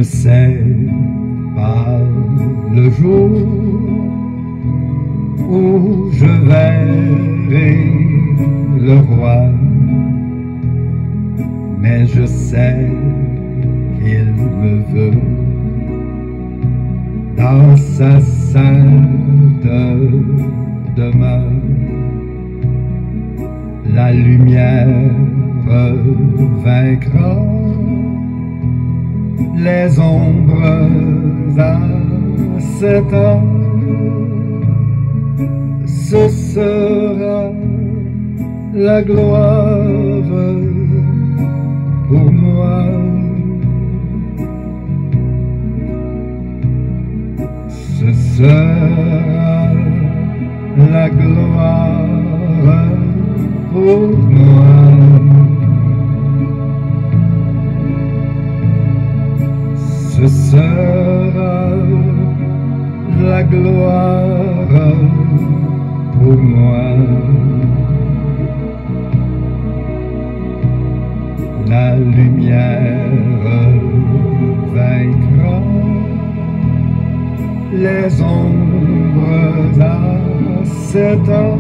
sais pas le jour où je verrai le roi, mais je sais qu'il me veut dans sa sainte demeure. La lumière vaincra les ombres à cette heure. Ce sera la gloire pour moi. Ce sera la gloire pour moi. Ce sera la gloire pour moi. La lumière vaincra les ombres à cette heure.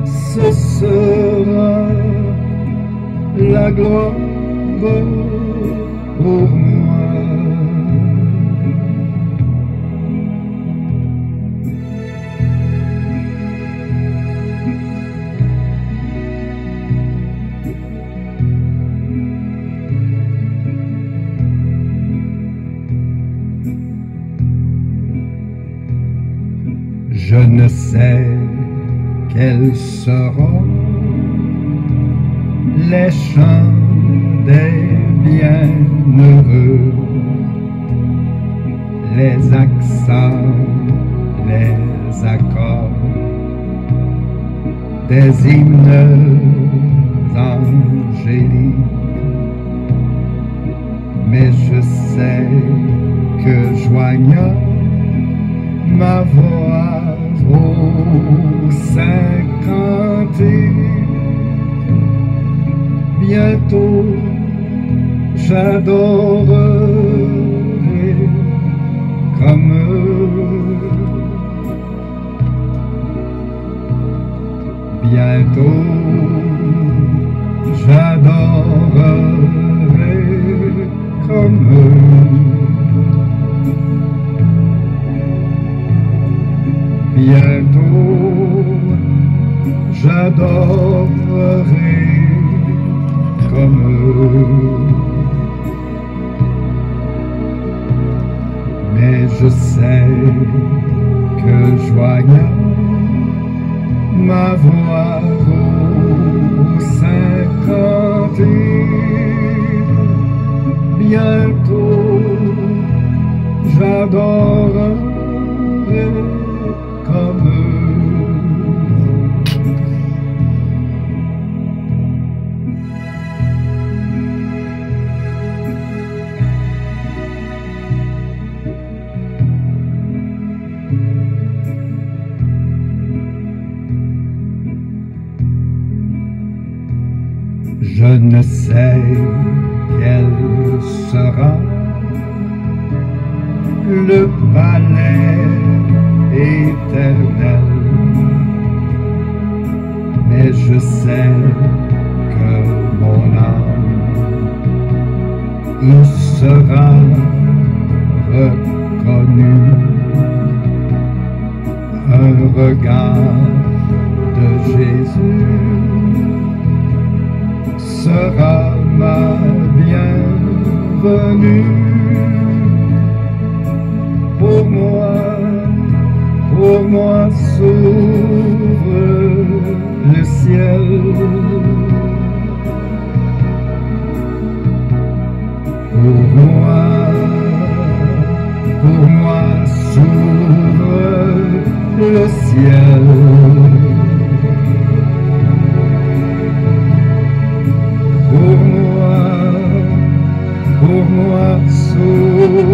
Ce sera la gloire pour moi. Je ne sais quels seront les chants des bienheureux, les accents, les accords des hymnes angéliques, mais je sais que joignant ma voix au saint cantique, bientôt j'adorerai comme eux. Bientôt j'adorerai comme eux. Bientôt j'adorerai comme eux. Mais je sais que joignant ma voix au saint cantique, bientôt j'adorerai comme eux. Je ne sais quel sera le palais éternel, mais je sais que mon âme y sera reconnue. Un regard de Jésus sera ma bienvenue. Pour moi s'ouvre le ciel. Pour moi s'ouvre le ciel. Pour moi s'ouvre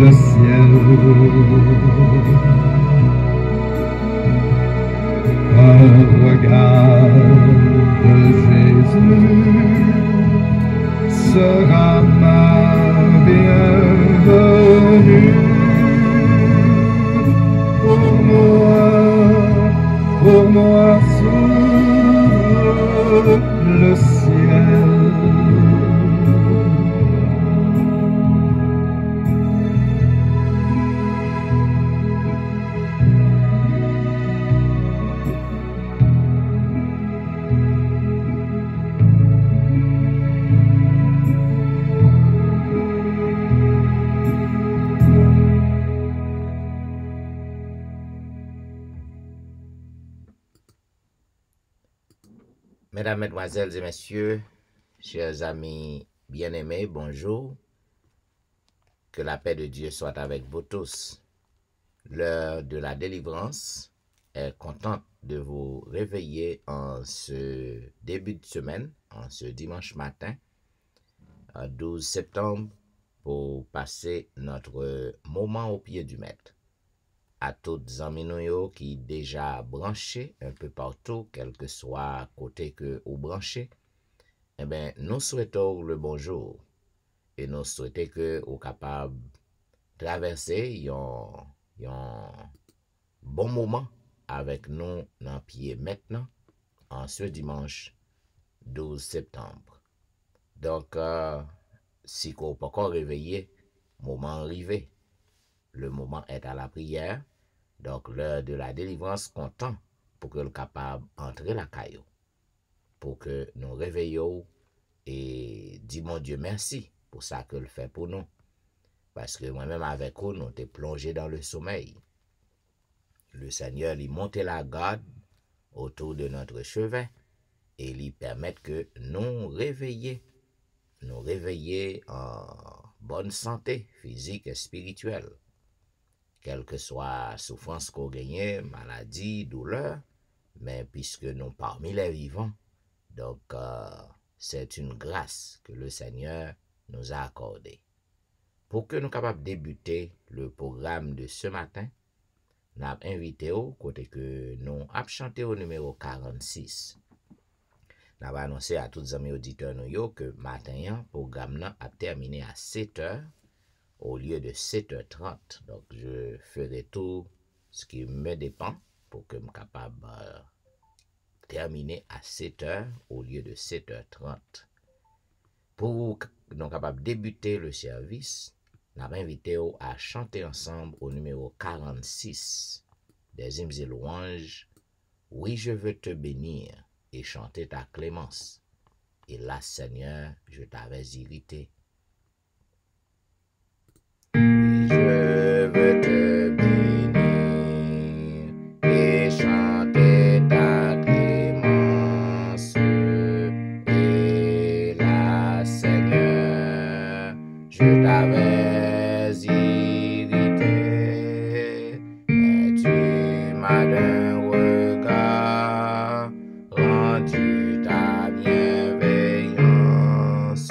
le ciel. Un regard de Jésus sera venu pour moi sous le ciel. Mesdames, Mesdemoiselles et Messieurs, chers amis bien-aimés, bonjour. Que la paix de Dieu soit avec vous tous. L'heure de la délivrance est contente de vous réveiller en ce début de semaine, en ce dimanche matin, 12 septembre, pour passer notre moment au pied du maître. À toutes amis nous qui déjà branchés un peu partout, quel que soit côté que ou branché, eh bien, nous souhaitons le bonjour et nous souhaitons que vous capable traverser un bon moment avec nous dans pied maintenant en ce dimanche 12 septembre. Donc, si vous pas encore réveillé, moment arrivé. Le moment est à la prière. Donc, l'heure de la délivrance content pour que le capable entre la caillou, pour que nous réveillons et dis mon Dieu merci pour ça que le fait pour nous. Parce que moi-même avec vous, nous t'es plongé dans le sommeil. Le Seigneur lui montait la garde autour de notre chevet et lui permettre que nous réveiller en bonne santé physique et spirituelle. Quelle que soit souffrance qu'on gagne, maladie, douleur, mais puisque nous parmi les vivants, donc c'est une grâce que le Seigneur nous a accordée. Pour que nous capables de débuter le programme de ce matin, nous avons invité au côté que nous avons chanté au numéro 46. Nous avons annoncé à tous les amis auditeurs que matin, le programme a terminé à 7h. Au lieu de 7h30. Donc, je ferai tout ce qui me dépend pour que je sois capable de terminer à 7h au lieu de 7h30. Pour que nous soyons capables de débuter le service, nous avons invité à chanter ensemble au numéro 46 des hymnes et louanges. Oui, je veux te bénir et chanter ta clémence. Et là, Seigneur, je t'avais irrité. Je veux te bénir et chanter ta clémence. Et là, Seigneur, je t'avais irrité, mais tu m'as d'un regard rendu ta bienveillance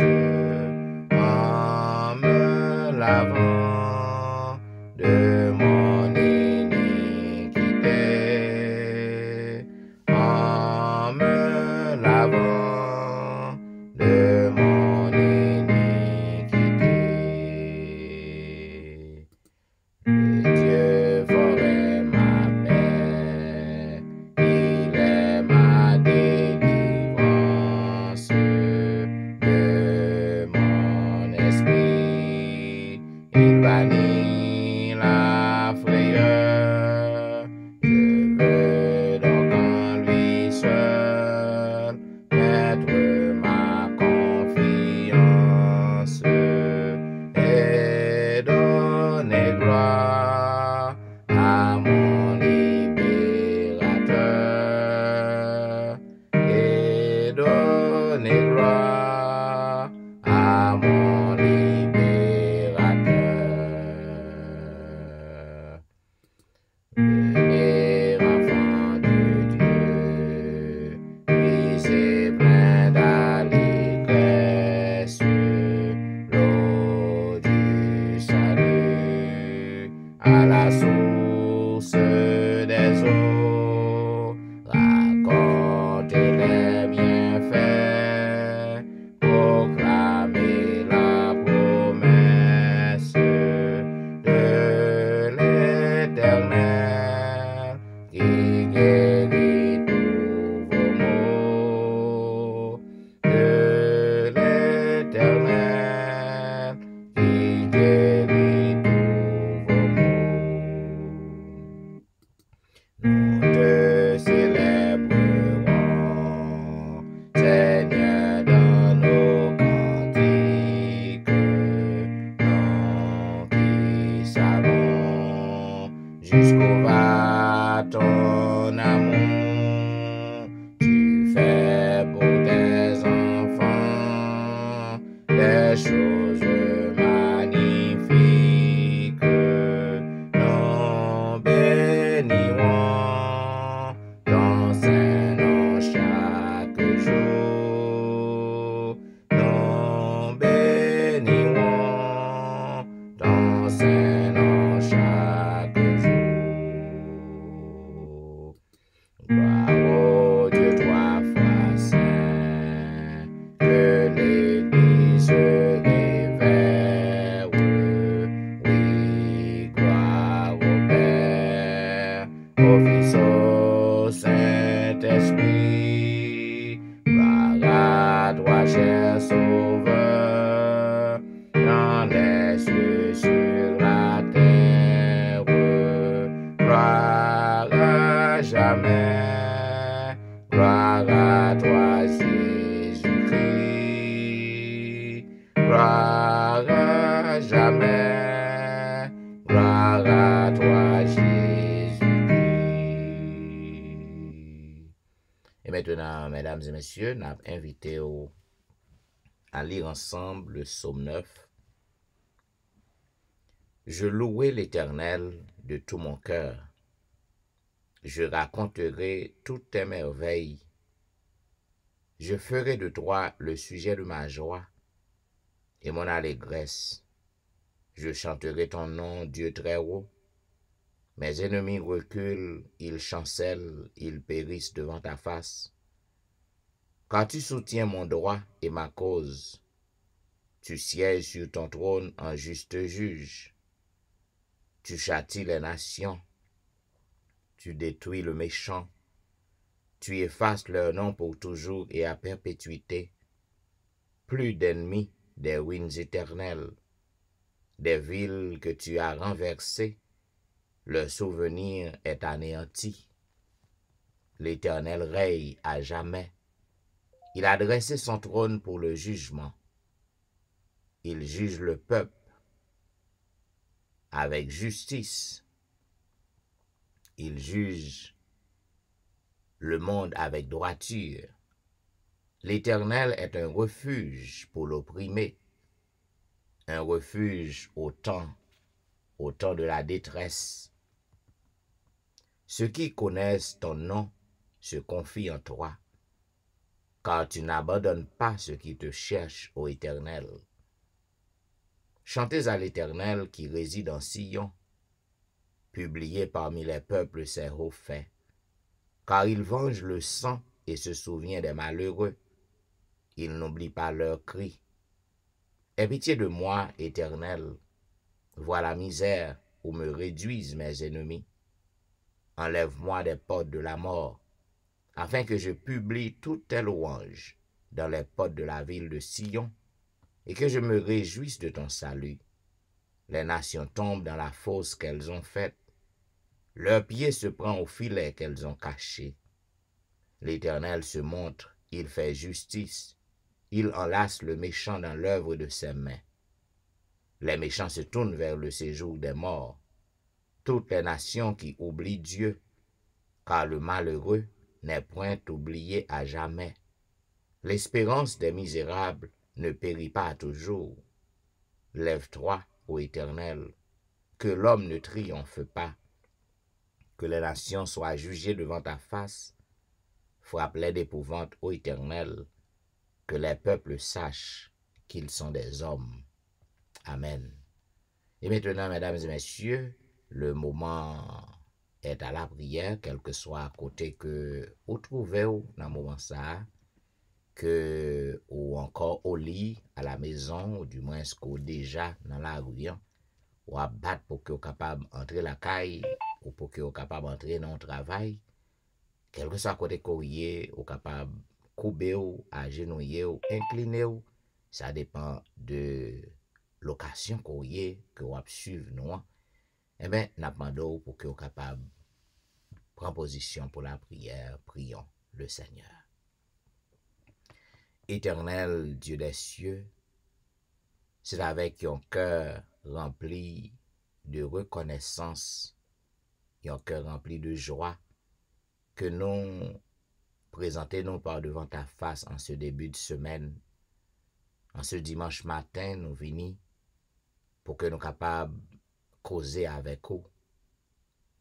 en me lavant de mon iniquité, en me lavant de mon iniquité. Le Dieu fort est ma paix, il est ma délivrance de mon esprit. jamais. Gloire à toi, Jésus-Christ. Et maintenant, mesdames et messieurs, nous avons invité à lire ensemble le psaume 9. Je louerai l'Éternel de tout mon cœur. Je raconterai toutes tes merveilles. Je ferai de toi le sujet de ma joie et mon allégresse. Je chanterai ton nom, Dieu très haut. Mes ennemis reculent, ils chancellent, ils périssent devant ta face. Car tu soutiens mon droit et ma cause. Tu sièges sur ton trône en juste juge. Tu châties les nations. Tu détruis le méchant. Tu effaces leur nom pour toujours et à perpétuité. Plus d'ennemis, des ruines éternelles, des villes que tu as renversées, leur souvenir est anéanti. L'Éternel règne à jamais. Il a dressé son trône pour le jugement. Il juge le peuple avec justice. Il juge le monde avec droiture. L'Éternel est un refuge pour l'opprimé, un refuge au temps de la détresse. Ceux qui connaissent ton nom se confient en toi, car tu n'abandonnes pas ceux qui te cherchent, ô Éternel. Chantez à l'Éternel qui réside en Sion, publiez parmi les peuples ses hauts faits, car il venge le sang et se souvient des malheureux. Il n'oublie pas leurs cris. Aie pitié de moi, Éternel. Vois la misère où me réduisent mes ennemis. Enlève-moi des portes de la mort, afin que je publie toutes tes louanges dans les portes de la ville de Sion, et que je me réjouisse de ton salut. Les nations tombent dans la fosse qu'elles ont faite. Leur pied se prend au filet qu'elles ont caché. L'Éternel se montre, il fait justice. Il enlace le méchant dans l'œuvre de ses mains. Les méchants se tournent vers le séjour des morts. Toutes les nations qui oublient Dieu, car le malheureux n'est point oublié à jamais. L'espérance des misérables ne périt pas toujours. Lève-toi, ô Éternel, que l'homme ne triomphe pas, que les nations soient jugées devant ta face. Frappe-les d'épouvante, ô Éternel, que les peuples sachent qu'ils sont des hommes. Amen. Et maintenant, mesdames et messieurs, le moment est à la prière, quel que soit à côté que vous trouvez dans le moment ça, que ou encore au lit, à la maison, ou du moins ce qu'on déjà dans la rue, ou à battre pour que vous capable d'entrer la caille, ou pour que vous capable d'entrer dans le travail, quel que soit à côté que vous capable couper ou agenouiller ou incliner ou, ça dépend de l'occasion que vous suivre nous. Eh bien, nous demandons pour que vous capable prendre position pour la prière, prions le Seigneur. Éternel Dieu des cieux, c'est avec un cœur rempli de reconnaissance et un cœur rempli de joie que nous présentons par devant ta face en ce début de semaine. En ce dimanche matin, nous venons pour que nous soyons capables de causer avec vous.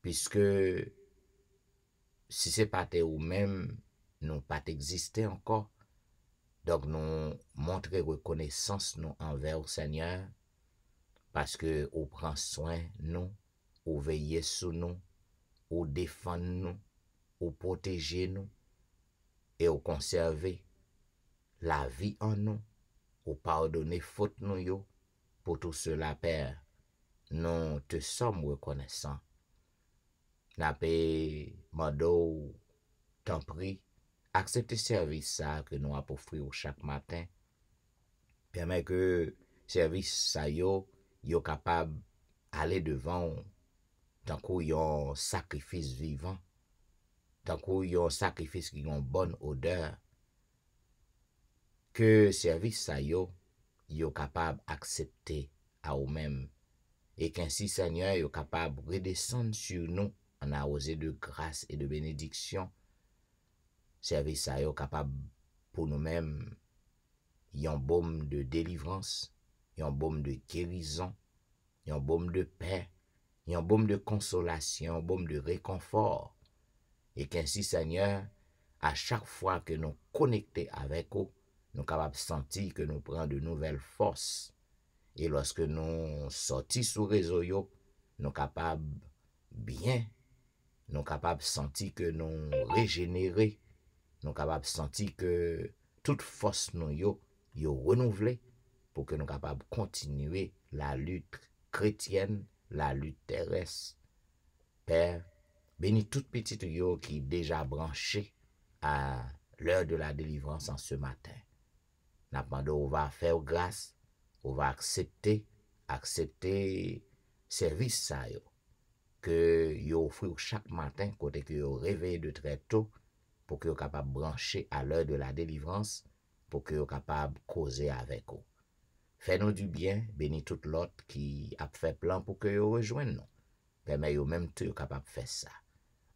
Puisque si ce n'est pas ou même, nous pas existé encore. Donc nous montrer reconnaissance nous envers le Seigneur. Parce que vous prenez soin de nous, vous veillez sur nous, vous défendez nous, vous protégez nous et vous conservez la vie en nous. Ou pardonner faute nous yo. Pour tout cela, Père, nous te sommes reconnaissants. N'a pas mando t'en prie, accepte service ça que nous avons offert chaque matin. Permet que service ça yo capable aller devant tant qu'on y a un sacrifice vivant, tant qu'on y a un sacrifice qui a une bonne odeur. Que service ça yo capable d'accepter à vous-même. Et qu'ainsi, Seigneur, est capable de redescendre sur nous en arrosé de grâce et de bénédiction. Service ça est capable pour nous-mêmes, un baume de délivrance, un baume de guérison, un baume de paix, un baume de consolation, un baume de réconfort. Et qu'ainsi, Seigneur, à chaque fois que nous connectons avec vous, nous sommes capables de sentir que nous prenons de nouvelles forces. Et lorsque nous sortons sur le réseau, nous sommes capables bien, nous sommes capables de sentir que nous régénérons, nous sommes capables de sentir que toute force nous est renouvelée pour que nous soyons capables de continuer la lutte chrétienne, la lutte terrestre. Père, bénis toute petite yo qui est déjà branchée à l'heure de la délivrance en ce matin. Nous demandons, on va faire grâce, on va accepter service ça yo, que yo offre chaque matin côté que yo réveille de très tôt pour que yo capable brancher à l'heure de la délivrance pour que yo capable causer avec vous. Fais-nous du bien, bénis toute l'autre qui a fait plan pour que yo rejoigne nous. Permet yo même tout capable de faire ça.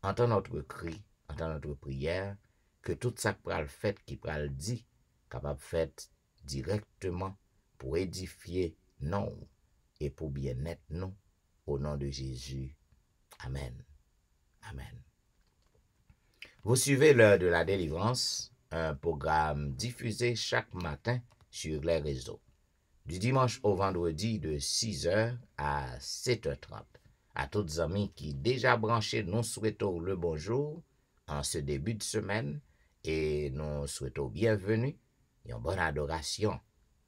Entends notre cri, entends notre prière, que tout ça pral fait qui pral dit, capable fait directement pour édifier nous et pour bien-être nous, au nom de Jésus. Amen. Amen. Vous suivez l'heure de la délivrance, un programme diffusé chaque matin sur les réseaux, du dimanche au vendredi de 6h à 7h30. À toutes les amis qui déjà branchés, nous souhaitons le bonjour en ce début de semaine et nous souhaitons bienvenue et une bonne adoration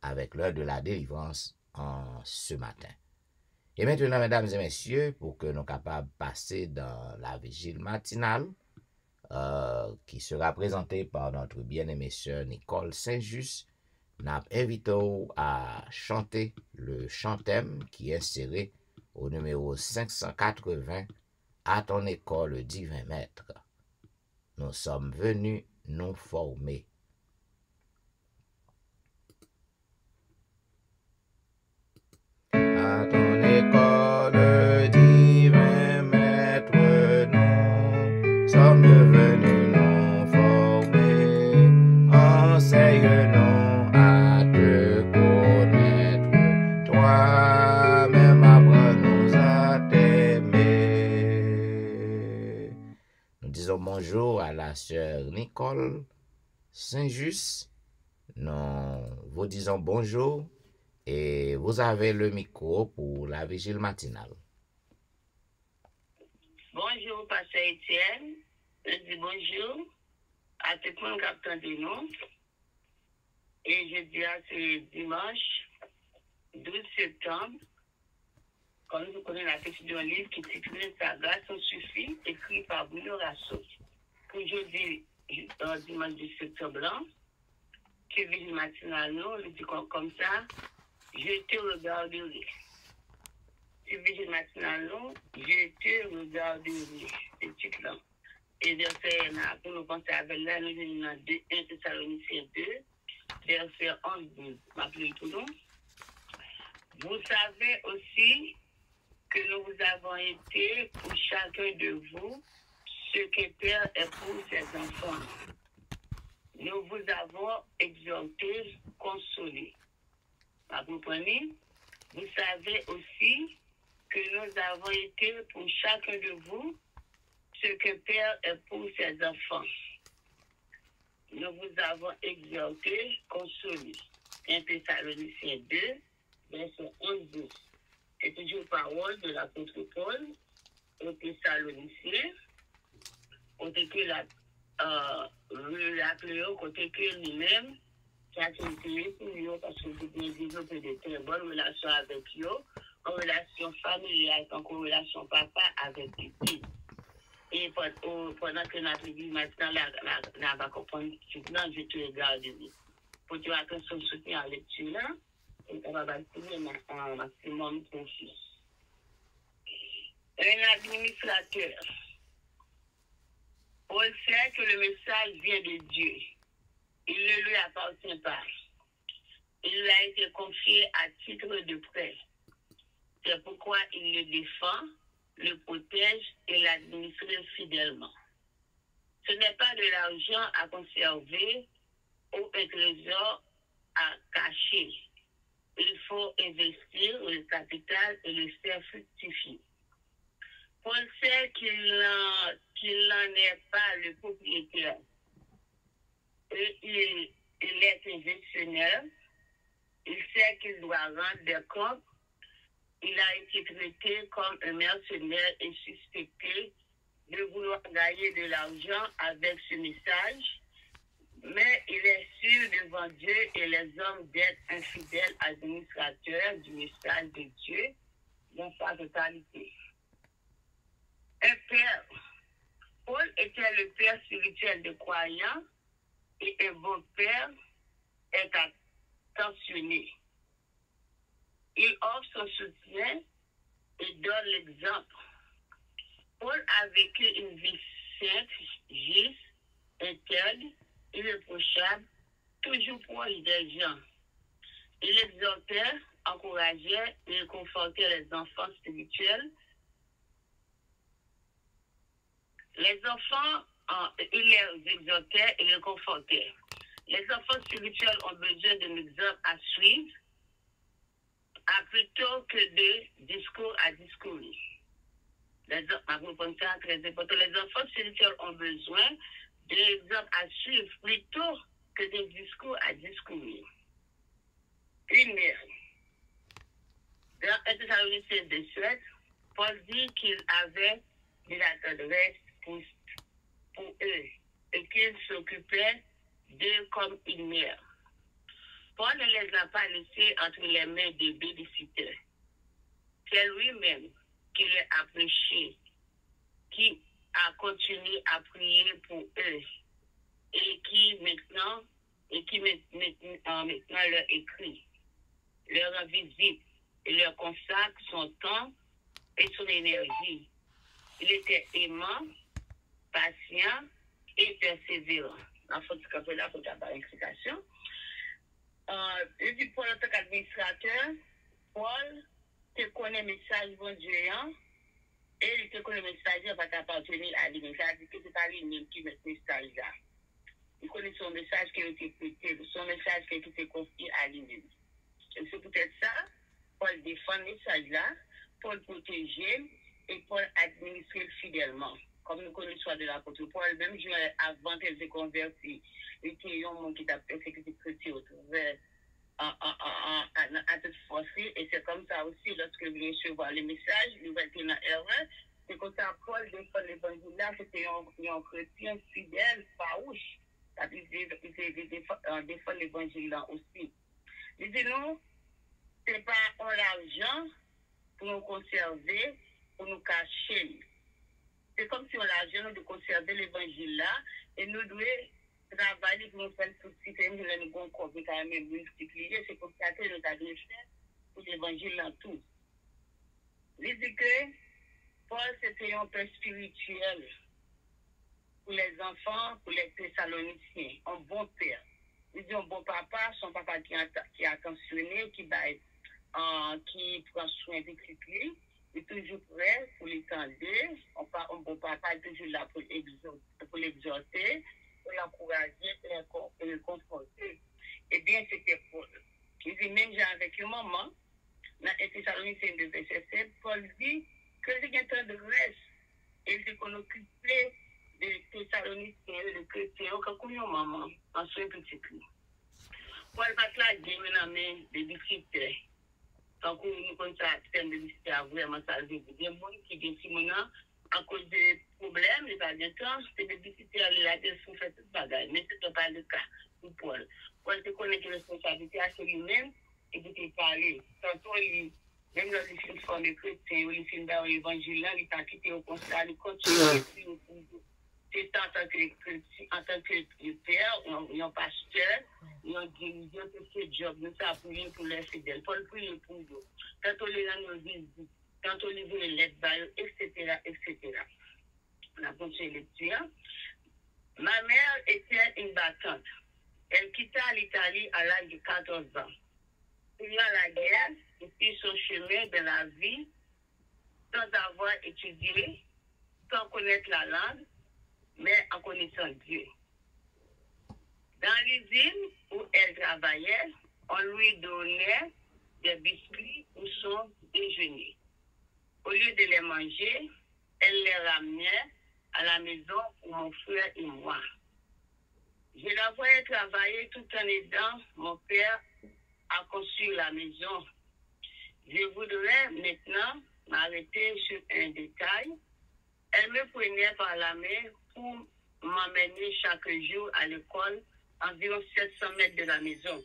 avec l'heure de la délivrance en ce matin. Et maintenant, mesdames et messieurs, pour que nous soyons capables de passer dans la vigile matinale, qui sera présentée par notre bien-aimée sœur Nicole Saint-Just, nous invitons à chanter le chant-thème qui est inséré au numéro 580 à ton école divin maître. Nous sommes venus nous former. À ton école divin maître, nous sommes venus nous former. Enseigne-nous à te connaître, toi-même apprends-nous à t'aimer. Nous disons bonjour à la sœur Nicole Saint-Just. Nous vous disons bonjour et vous avez le micro pour la vigile matinale. Bonjour, Pasteur Étienne. Je dis bonjour à tout le monde qui attend de nous. Et je dis à ce dimanche 12 septembre, comme vous connaissez la lecture d'un livre qui s'intitule Sa grâce nous suffit, écrit par Bruno Rasso. Pour aujourd'hui, dimanche 12 septembre, que vigile matinale, nous, je dis comme ça, je te regarderai. Que vigile matinale, nous, je te regarderai. C'est le titre là. Et verset, pour nous penser avec là, nous sommes dans 1 Thessaloniciens 2, verset 11-12. M'appelez tout le monde. Vous savez aussi que nous vous avons été pour chacun de vous ce que Père est pour ses enfants. Nous vous avons exhorté, consolé. Vous comprenez? Vous savez aussi que nous avons été pour chacun de vous ce que Père est pour ses enfants. Nous vous avons exhorté, consolé. 1 Thessaloniciens 2, verset 11-12. C'est toujours parole de l'apôtre Paul aux Thessaloniciens. Côté que côté que lui-même, qui a été pour eux parce que vous avez développé de très bonnes relations avec eux, en relation familiale, en relation papa avec lui. Et pendant que notre vie maintenant, là, va comprendre, maintenant, je te regarde. Pour tu attention soutenir la lecture là, et on va bâtir un maximum de confiance. Un administrateur. Paul sait que le message vient de Dieu. Il ne lui appartient pas. Il lui a été confié à titre de prêt. C'est pourquoi il le défend, le protège et l'administre fidèlement. Ce n'est pas de l'argent à conserver ou un trésor à cacher. Il faut investir le capital et le faire fructifier. Paul sait qu'il n'en est pas le propriétaire. Et il est un gestionnaire. Il sait qu'il doit rendre des comptes. Il a été traité comme un mercenaire et suspecté de vouloir gagner de l'argent avec ce message. Mais il est sûr devant Dieu et les hommes d'être un fidèle administrateur du message de Dieu dans sa totalité. Un père. Paul était le père spirituel des croyants et un bon père est attentionné. Il offre son soutien et donne l'exemple. Paul a vécu une vie sainte, juste, intègre, irréprochable, toujours proche des gens. Il exhortait, encourageait et réconfortait les enfants spirituels. Les enfants, il les exhortait et réconfortait. Les enfants spirituels ont besoin d'un exemple à suivre, plutôt que de discours à discourir. Les enfants spirituels ont besoin d'un exemple à suivre plutôt que de discours à discourir. Une mère. Dans 1 Thessaloniciens 2:7, Paul dit qu'il avait de la tendresse pour eux et qu'il s'occupait d'eux comme une mère. Paul ne les a pas laissés entre les mains des babysitters. C'est lui-même qui les a prêchés, qui a continué à prier pour eux et qui maintenant leur écrit, leur rend visite et leur consacre son temps et son énergie. Il était aimant, patient et persévérant. Il faut avoir une explication. Et puis Paul, en tant qu'administrateur, Paul te connaît le message bon Dieu et il te connaît le message va t'appartenir à lui. C'est-à-dire que c'est pas lui-même qui met le message là. Il connaît son message qui a été prêté, son message qui a été confié à lui-même. Et c'est peut-être ça, Paul défend le message là, Paul protéger et Paul administrer fidèlement. Comme nous connaissons de l'apôtre Paul, même avant qu'elle se convertit, il était un monde qui t'a persécuté chrétien à toute force. Et c'est comme ça aussi, lorsque vous recevez le message, il va être dans l'erreur. C'est comme ça, Paul défend l'évangile là, c'était un chrétien fidèle, farouche. Il défend l'évangile là aussi. Il dit non, c'est pas l'argent pour nous conserver, pour nous cacher. C'est comme si on a l'argent de conserver l'évangile là et nous devons travailler pour nous faire fructifier, nous devons quand même multiplier. C'est comme ça que nous avons fait pour l'évangile là tout. Il dit que Paul c'était un père spirituel pour les enfants, pour les Thessaloniciens, un bon père. Il dit un bon papa, son papa qui est attentionné, qui prend soin de lui. Il est toujours prêt pour l'étendre. Un bon papa est toujours là pour l'exhorter, pour l'encourager et le confronter. Eh bien, c'était Paul. Il dit, même avec une maman, dans 1 Thessaloniciens 2:7, Paul dit que il y a un temps de reste. Il dit qu'on occupait des Thessaloniciens, de chrétiens, comme une maman, en soin petit. Paul va se la dire maintenant des visiteurs. Quand nous connaissons ça, système de visiteurs vraiment salvé. Il y a des gens qui viennent ici à cause des problèmes, il va bien temps, c'est des visiteurs là qui sont fait tout bagage. Mais ce n'est pas le cas pour Paul. Paul te connaît que la responsabilité à lui-même et de te parler. Tantôt, même dans les films formés chrétiens ou les films dans l'évangile, il t'a quitté au constat, il continue. C'est en tant que père, un pasteur, un dirigeant, c'est ce job, nous avons prié pour les fidèles. Paul prie pour eux. Quand on les rend nos visites, quand on les veut les lettres, etc., etc. On a continué lecture. Ma mère était une battante. Elle quitta l'Italie à l'âge de 14 ans. Pendant la guerre, et puis son chemin de la vie sans avoir étudié, sans connaître la langue, mais en connaissant Dieu. Dans l'usine où elle travaillait, on lui donnait des biscuits pour son déjeuner. Au lieu de les manger, elle les ramenait à la maison pour mon frère et moi. Je la voyais travailler tout en aidant mon père à construire la maison. Je voudrais maintenant m'arrêter sur un détail. Elle me prenait par la main pour m'emmener chaque jour à l'école, environ 700 mètres de la maison.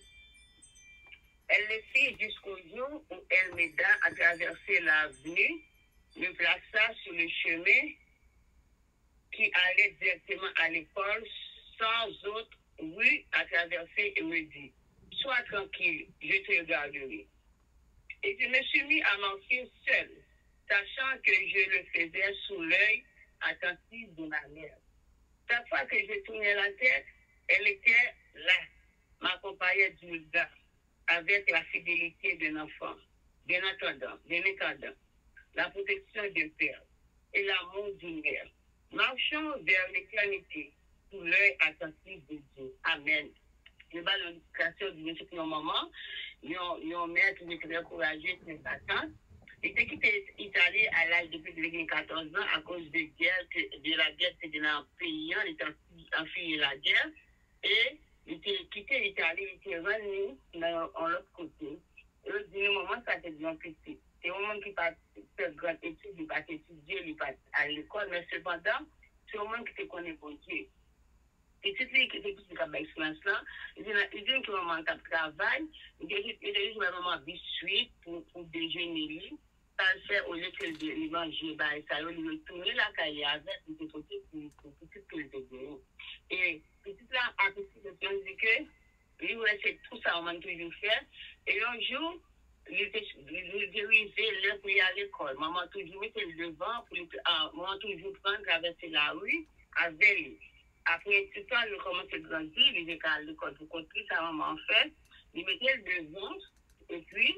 Elle le fit jusqu'au jour où elle m'aida à traverser l'avenue, me plaça sur le chemin qui allait directement à l'école sans autre rue à traverser et me dit « Sois tranquille, je te regarderai ». Et je me suis mis à marcher seule, sachant que je le faisais sous l'œil attentif de ma mère. Chaque fois que je tournais la tête, elle était là, m'accompagnait du regard, avec la fidélité d'un enfant, bien entendant, la protection d'un père et l'amour d'une mère. Marchons vers l'éternité, sous l'œil attentif de Dieu. Amen. Je vais l'éducation du monsieur pour un moment. Mon maître est très courageux, très patient. Il était quitté l'Italie à l'âge de 14 ans à cause de la guerre qui était dans le pays. Il était enfuyé la guerre. Et il était quitté l'Italie, il était revenu dans l'autre côté. Et au dernier moment, ça s'est bien petit. C'est un moment qui pas fait grande étude, il pas étudié, il pas à l'école, mais cependant, c'est un moment qui te connaît pour Dieu. Et toute l'équipe qui a l'expérience là, il dit que maman a travail, il dit que maman a biscuit pour déjeuner. Ça le fait au lieu que de manger, ça il retourner la caille avec, il était côté pour tout le déjeuner. Et petit là, à petit de temps, il dit que, lui, c'est tout ça, on m'a toujours fait. Et un jour, il dirigeait l'heure pour aller à l'école. Maman toujours mettait le devant, maman toujours prendre, traverser la rue, avec lui. Après tout ça, il commençait à grandir, il était à l'école pour construire sa maman en fait. Il mettait le devant, et puis,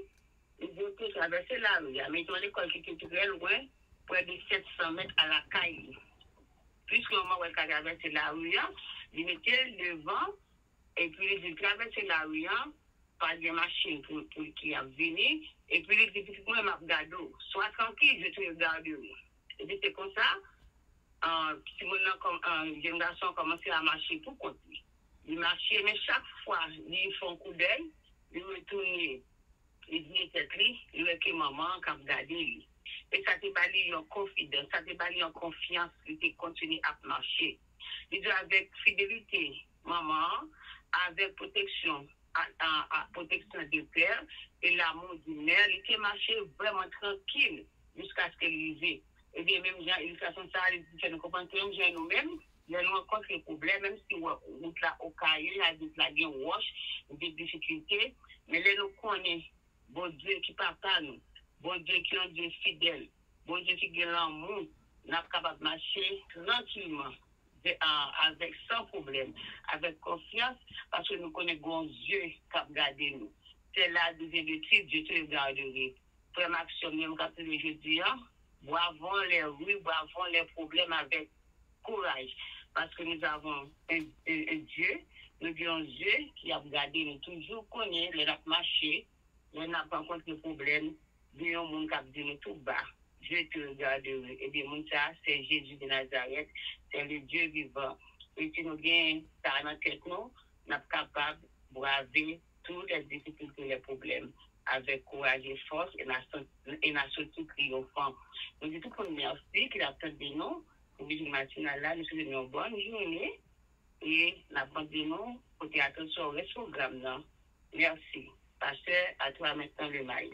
il devait traverser la rue. Il mettait l'école qui était très loin, près de 700 mètres à la caille. Puisque maman va traverser la rue, il mettait le devant, et puis il traversait la rue, par des machines qui a venu, et puis il dit, moi, je regarde, sois tranquille, je te regarderai. Et puis c'est comme ça. Si mon jeune garçon commençait à marcher pour continuer. Il marchait, mais chaque fois, il fait un coup d'œil, il retournait, il dit il dit que maman qui a regardé lui. Et ça t'a pas en confidence, ça t'a pas en confiance, il continue à marcher. Il dit avec fidélité, maman, avec protection, protection de père et l'amour du mère, il était marché vraiment tranquille jusqu'à ce qu'il arrive. Et bien, même, l'illustration, ça, nous comprenons que même nous-mêmes, nous rencontrons des problèmes, même si on là au cahier, la bien wash, des difficultés, mais là, nous connaissons, bon Dieu qui parle à nous, bon Dieu qui est un Dieu fidèle, bon Dieu qui a l'amour, nous sommes capables de marcher tranquillement, avec sans problème, avec confiance, parce que nous connaissons Dieu qui a gardé nous. C'est là, deuxième étude, Dieu te regarderai. Première action, même quand je dis, boivons les rues, boivons les problèmes avec courage. Parce que nous avons un Dieu, nous avons un Dieu qui a regardé, nous toujours connaît, les a marché, nous n'avons pas rencontré de problème, nous avons un monde qui a dit nous tout bas. Je te regarderai. Et bien, ça, c'est Jésus de Nazareth, c'est le Dieu vivant. Et si nous avons ça dans tête, nous sommes capables de braver toutes les difficultés, les problèmes, avec courage et force, et n'a surtout triomphant. Nous disons tout le monde merci qu'il a attendu nous, pour le matinal là, nous souhaitons une bonne journée, et la bonne de nous, pour théâtre sur le programme là. Merci. Pasteur, à toi maintenant le mail.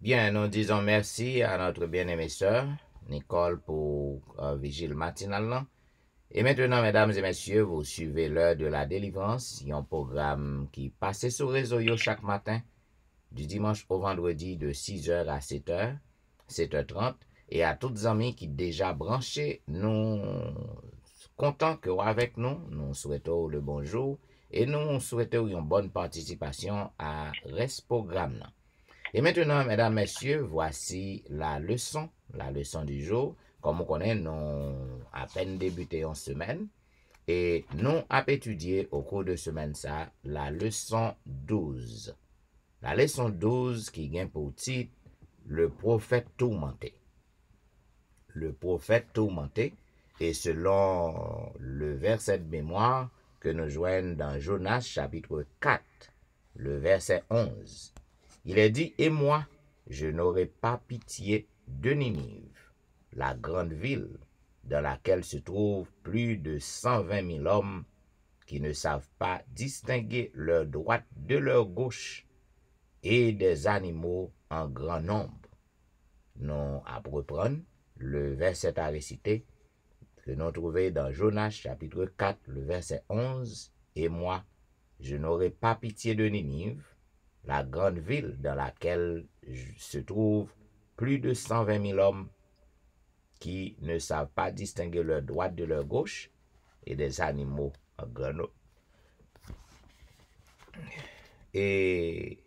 Bien, nous disons merci à notre bien-aimée sœur, Nicole, pour Vigile matinal là. Et maintenant, mesdames et messieurs, vous suivez l'heure de la délivrance, un programme qui passe sur le réseau chaque matin, du dimanche au vendredi de 6h à 7h, 7h30, et à toutes les amis qui déjà branchés, nous contents que vous avec nous, nous souhaitons le bonjour et nous souhaitons une bonne participation à ce programme. Et maintenant, mesdames, messieurs, voici la leçon du jour. Comme on connaît, nous avons à peine débuté en semaine. Et nous avons étudié au cours de semaine ça, la leçon 12. La leçon 12 qui vient pour titre le prophète tourmenté. Le prophète tourmenté. Et selon le verset de mémoire que nous joignons dans Jonas chapitre 4, le verset 11. Il est dit, et moi, je n'aurai pas pitié de Ninive, la grande ville dans laquelle se trouvent plus de 120 000 hommes qui ne savent pas distinguer leur droite de leur gauche et des animaux en grand nombre. Nous à reprendre le verset à réciter que nous trouvons dans Jonas chapitre 4, le verset 11, et moi, je n'aurai pas pitié de Ninive, la grande ville dans laquelle se trouvent plus de 120 000 hommes qui ne savent pas distinguer leur droite de leur gauche et des animaux en grand nombre. Et,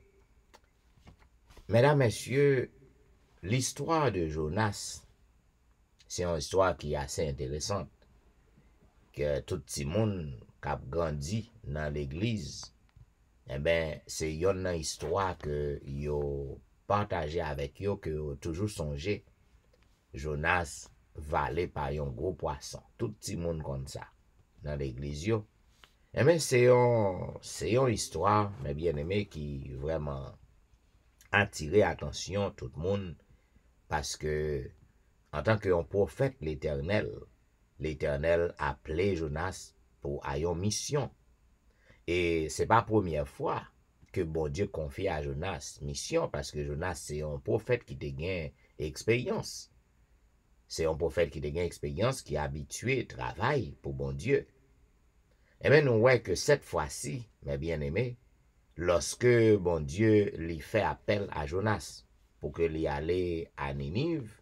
mesdames, messieurs, l'histoire de Jonas, c'est une histoire qui est assez intéressante, que tout le monde qui a grandi dans l'église, eh bien, c'est une histoire que yo partagé avec yo, que yo toujours songé. Jonas valé par un gros poisson. Tout le monde comme ça dans l'église yo. Eh bien, c'est une histoire, mes bien-aimés, qui vraiment attiré attention tout le monde parce que en tant qu'un prophète l'Éternel appelé Jonas pour à une mission. Et c'est pas la première fois que bon Dieu confie à Jonas mission, parce que Jonas c'est un prophète qui te gagne expérience. C'est un prophète qui te gagne expérience, qui est habitué travail pour bon Dieu. Et bien nous voyons que cette fois-ci, mes bien-aimés, lorsque bon Dieu lui fait appel à Jonas pour que lui aille à Ninive,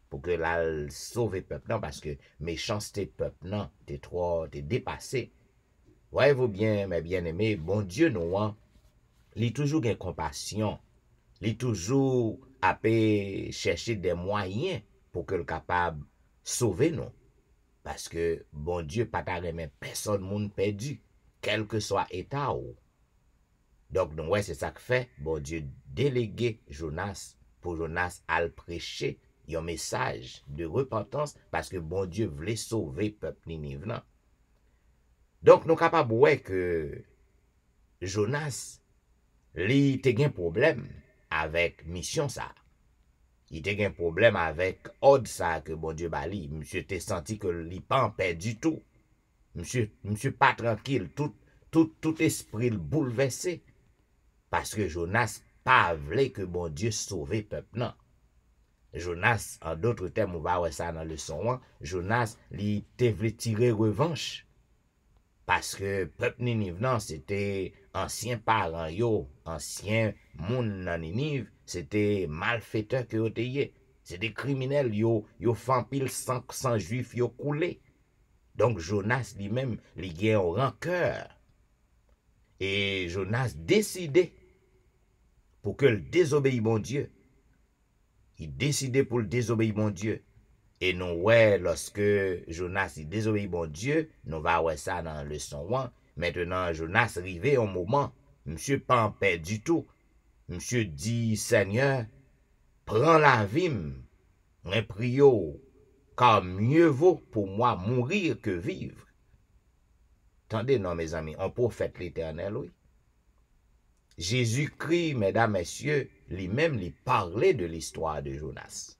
pour que l'al sauve le peuple, parce que méchanceté peuple t'es dépassé. Voyez-vous bien, mes bien-aimés, bon Dieu nous, il toujours une compassion, il toujours à chercher des moyens pour que le capable sauver nous. Parce que bon Dieu pas remettre personne monde perdu, quel que soit état ou. Donc nous c'est ça que fait bon Dieu délégué Jonas pour Jonas à prêcher un message de repentance parce que bon Dieu voulait sauver le peuple Ninive. Donc, nous sommes capables de voir que Jonas, il a un problème avec mission ça. Il a un problème avec ordre ça que bon Dieu bali. Monsieur t'a senti que il pas en paix du tout. Monsieur pas tranquille, tout esprit bouleversé. Parce que Jonas pas voulait que bon Dieu sauve le peuple. Non. Jonas, en d'autres termes, on va voir ça dans le leçon 1, Jonas, il voulait tirer revanche. Parce que peuple Ninive, c'était ancien parents yo, ancien moun nan Ninive, c'était malfaiteur que yo teye. C'est des criminels, yo fan pile sans juif yo coulé. Donc Jonas lui-même, il gen en rancœur. Et Jonas décidé pour que le désobéisse bon Dieu. Il décidait pour le désobéir bon Dieu. Et nous, ouais, lorsque Jonas il désobéit bon Dieu, nous va voir ça dans le leçon 1. Maintenant, Jonas arrivé au moment, monsieur pas en paix du tout. Monsieur dit, Seigneur, prends la vie, mais prio, car mieux vaut pour moi mourir que vivre. Attendez, non, mes amis, on prophète l'Éternel, oui. Jésus-Christ, mesdames, messieurs, lui-même, lui parlait de l'histoire de Jonas.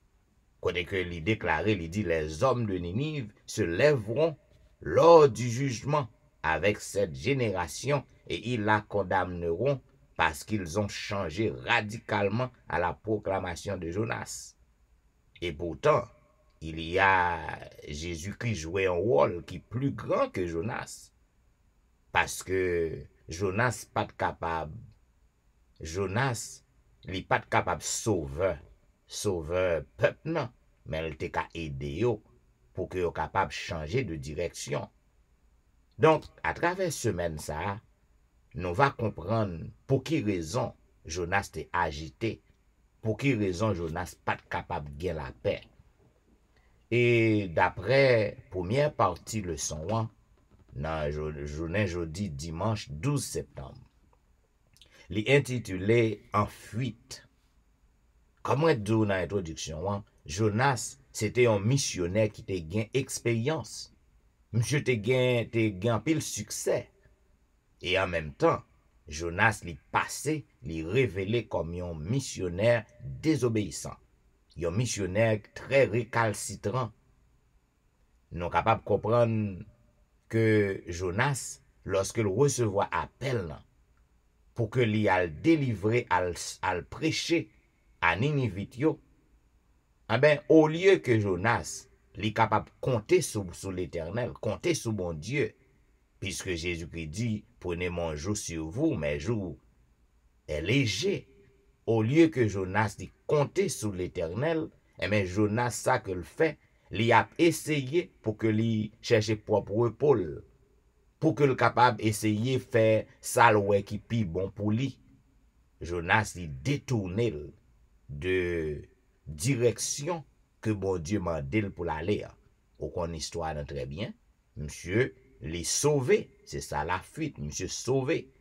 Quand il déclarait, il dit, les hommes de Ninive se lèveront lors du jugement avec cette génération et ils la condamneront parce qu'ils ont changé radicalement à la proclamation de Jonas. Et pourtant, il y a Jésus-Christ joué un rôle qui est plus grand que Jonas. Parce que Jonas n'est pas capable. Jonas n'est pas capable de sauver peuple, non. Mais il était capable d'aider pour que soient capable de changer de direction. Donc, à travers ce semaine ça, nous va comprendre pour quelle raison Jonas était agité pour qui raison Jonas pas capable de gagner la paix. Et d'après première partie leçon 1, dans journée jeudi dimanche 12 septembre, li intitulé En fuite. Comme on dit dans l'introduction, Jonas c'était un missionnaire qui te gain expérience. Monsieur te gain pile succès. Et en même temps, Jonas li passé, li révélé comme un missionnaire désobéissant. Un missionnaire très récalcitrant. Nous sommes capables de comprendre que Jonas, lorsqu'il recevait appel pour que lui al délivrer, al prêcher à Ninivite, eh ben, au lieu que Jonas lui capable de compter sur l'Éternel, compter sur mon Dieu, puisque Jésus-Christ dit, prenez mon joug sur vous, mes jours est léger. Au lieu que Jonas dit compter sur l'Éternel, eh bien, Jonas, ça que le fait, il a essayé pour que lui cherche propre épaule, pour que le capable essayer faire ça qui pi bon pour lui. Jonas il détourné de direction que bon Dieu m'a dit pour l'aller. Au qu'on histoire très bien, monsieur les sauvé, c'est ça la fuite, monsieur sauvé.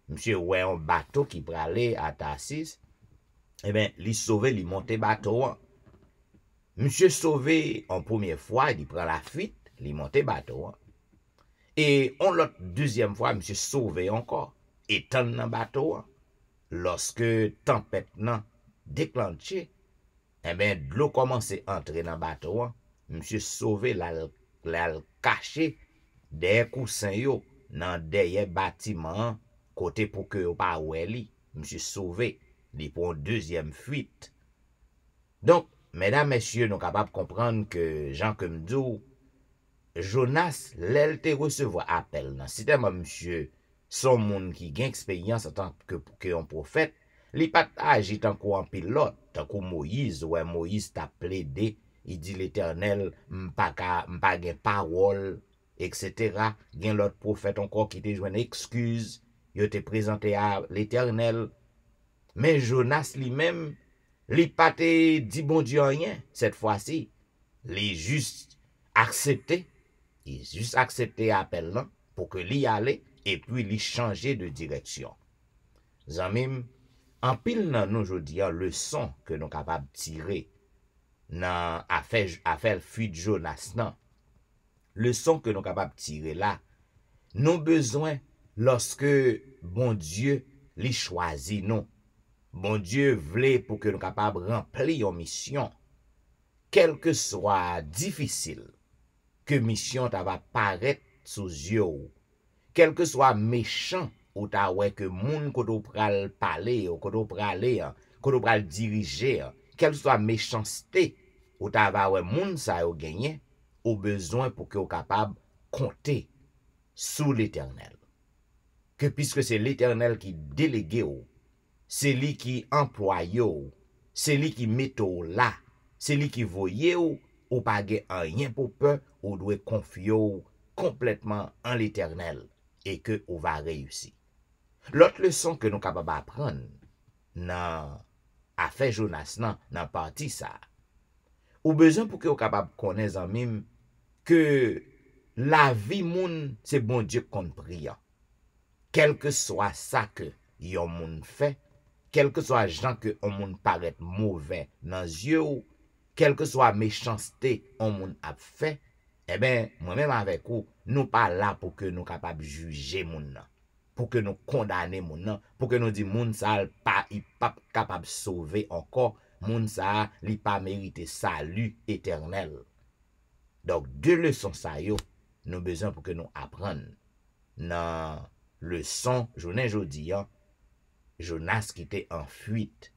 Monsieur ouais un bateau qui pour aller à Tarsis, eh bien, les sauvé, les monter bateau. Monsieur sauvé en première fois, il prend la fuite, il monte bateau. Et on l'autre deuxième fois, monsieur sauvé encore, étant dans bateau. Lorsque tempête nan déclenché, eh bien, de l'eau commence à entrer dans bateau. Monsieur sauvé la caché des coussins yo dans derrière bâtiment côté pour que yo pas oueli. Monsieur sauvé, il pour une deuxième fuite. Donc, mesdames, messieurs, nous sommes capables de comprendre que Jean comme dit, Jonas, l'elle te recevoir appel. Si t'es monsieur, son monde qui gagne expérience en tant que un prophète, li pas agi tant qu'un pilote, tant que Moïse, ouais, Moïse t'a plaidé, il dit l'Éternel, m'pa gen parole, etc. Gen l'autre prophète encore qui te joint excuse, il te présenté à l'Éternel. Mais Jonas lui-même, li pas te dit bon Dieu rien cette fois-ci. Li juste accepté. Il juste accepté l'appel là pour que li allait et puis li changer de direction. Zamim, en pile nan nous jodi an leçon que nous capable tirer dans affaire fuite Jonas nan. Leçon que nous capable tirer là, nous besoin lorsque bon Dieu li choisi nous. Bon Dieu voulait pour que nous capables remplir une mission, quel que soit difficile, que mission ta va paraître sous yeux, quel que soit méchant ou ta ouais que moun koto pral parler ou koto pral diriger, quelle soit méchanceté ou ta va ouais moun sa yo gagné, au besoin pour que vous capable compter sous l'Éternel. Que puisque c'est l'Éternel qui délégue, c'est lui qui emploie, c'est lui qui met là, c'est lui qui voye ou pas rien pour peur, ou doit confier complètement en l'Éternel et que on va réussir. L'autre leçon que nous sommes capables d'apprendre dans affaire Jonas dans partie ça, ou besoin pour que vous capable connaître en même que la vie moun c'est bon Dieu qu'on prie. Quel que soit ça que yon moun fait, quel que soit gens que on moun paraît mauvais dans yeux, quelle que soit méchanceté on moun a fait, eh ben moi-même avec vous, nous pas là pour que nous capables juger moun nan, pour que nous condamner moun nan, pour que nous dit moun ça pas capable sauver encore, moun ça li pas mérité salut éternel. Donc deux leçons ça yo, nous besoin pour que nous apprendre dans leçon journée jodi Jonas qui était en fuite.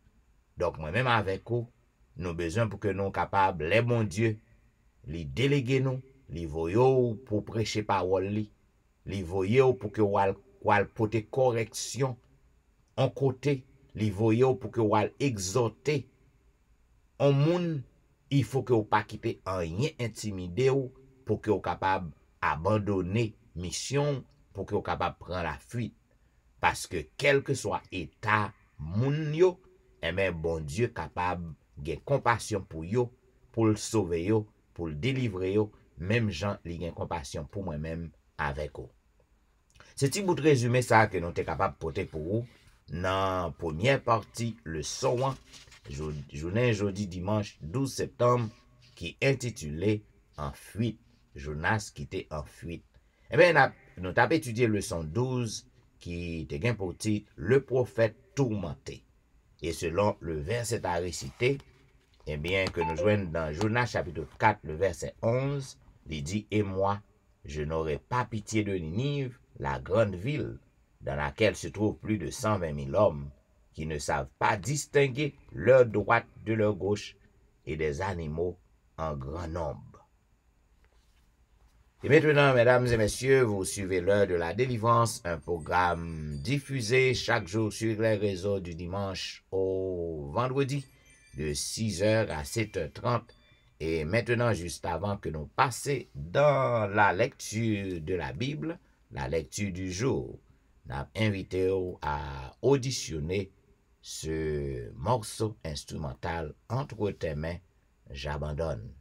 Donc moi-même avec vous, nous besoin pour que nous capables les bons Dieu li déléguer nous, li voyo pour prêcher parole li voyo pour que wal porter correction en côté, li voyo pour que wal exhorter en moun, il faut que vous pas quitter rien intimider ou pour que vous capable abandonner mission, pour que vous capable prendre la fuite. Parce que quel que soit état moun yo, eh bien, bon Dieu capable de compassion pour yo, pour le sauver yo, pour le délivrer yo, même Jean li gen compassion pour moi-même avec vous. C'est petit bout de résumé ça que nous sommes capables de porter pour vous dans la première partie, le soin, journée jeudi dimanche 12 septembre, qui est intitulé En fuite. Jonas qui était en fuite. Eh bien, nous avons étudié leçon 12 qui était pour titre Le prophète tourmenté. Et selon le verset à réciter, eh bien, que nous joignons dans Jonas chapitre 4, le verset 11, il dit, et moi, je n'aurai pas pitié de Ninive, la grande ville, dans laquelle se trouvent plus de 120 000 hommes, qui ne savent pas distinguer leur droite de leur gauche, et des animaux en grand nombre. Et maintenant, mesdames et messieurs, vous suivez l'heure de la délivrance, un programme diffusé chaque jour sur les réseaux du dimanche au vendredi, de 6h à 7h30. Et maintenant, juste avant que nous passions dans la lecture de la Bible, la lecture du jour, nous invitons à auditionner ce morceau instrumental Entre tes mains, j'abandonne.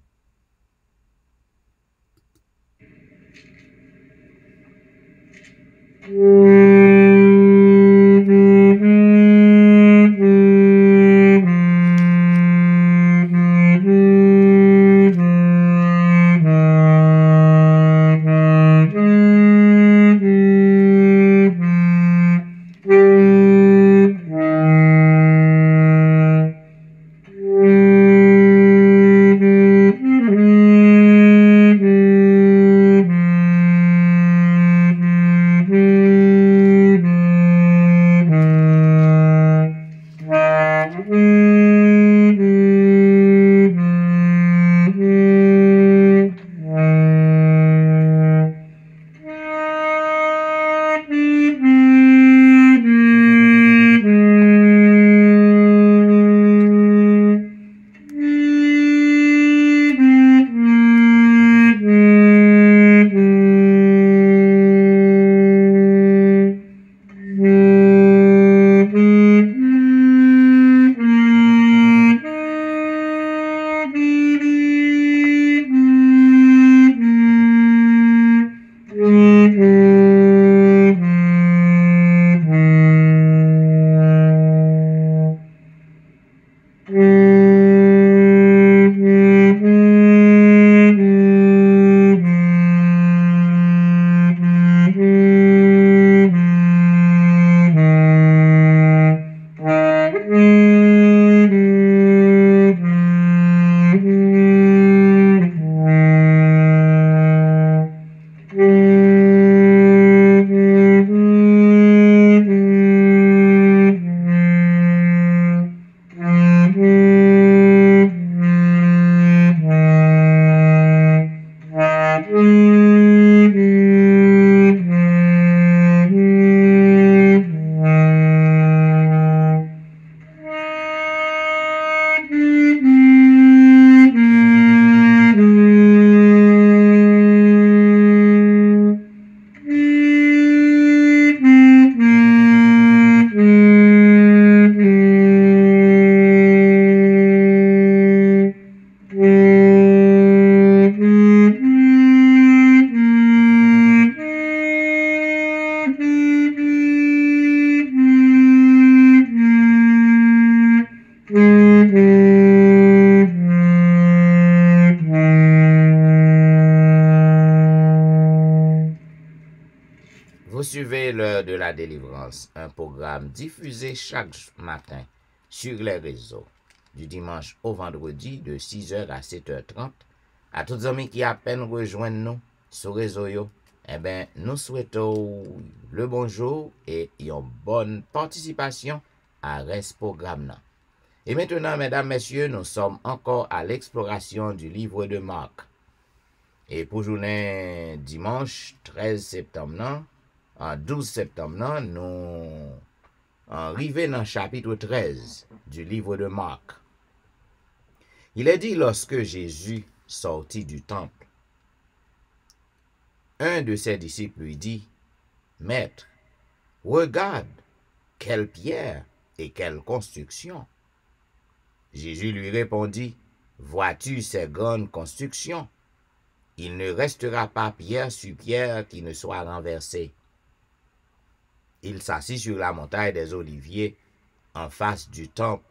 Vous suivez l'heure de la délivrance, un programme diffusé chaque matin sur les réseaux, du dimanche au vendredi de 6h à 7h30. À tous les amis qui à peine rejoignent nous sur les réseaux, eh bien, nous souhaitons le bonjour et une bonne participation à ce programme. Et maintenant, mesdames, messieurs, nous sommes encore à l'exploration du livre de Marc. Et pour journée dimanche 13 septembre, en 12 septembre, nous arrivons dans le chapitre 13 du livre de Marc. Il est dit lorsque Jésus sortit du temple, un de ses disciples lui dit, « Maître, regarde, quelle pierre et quelle construction! Jésus lui répondit, « Vois-tu ces grandes constructions? Il ne restera pas pierre sur pierre qui ne soit renversée. » Il s'assit sur la montagne des Oliviers, en face du temple,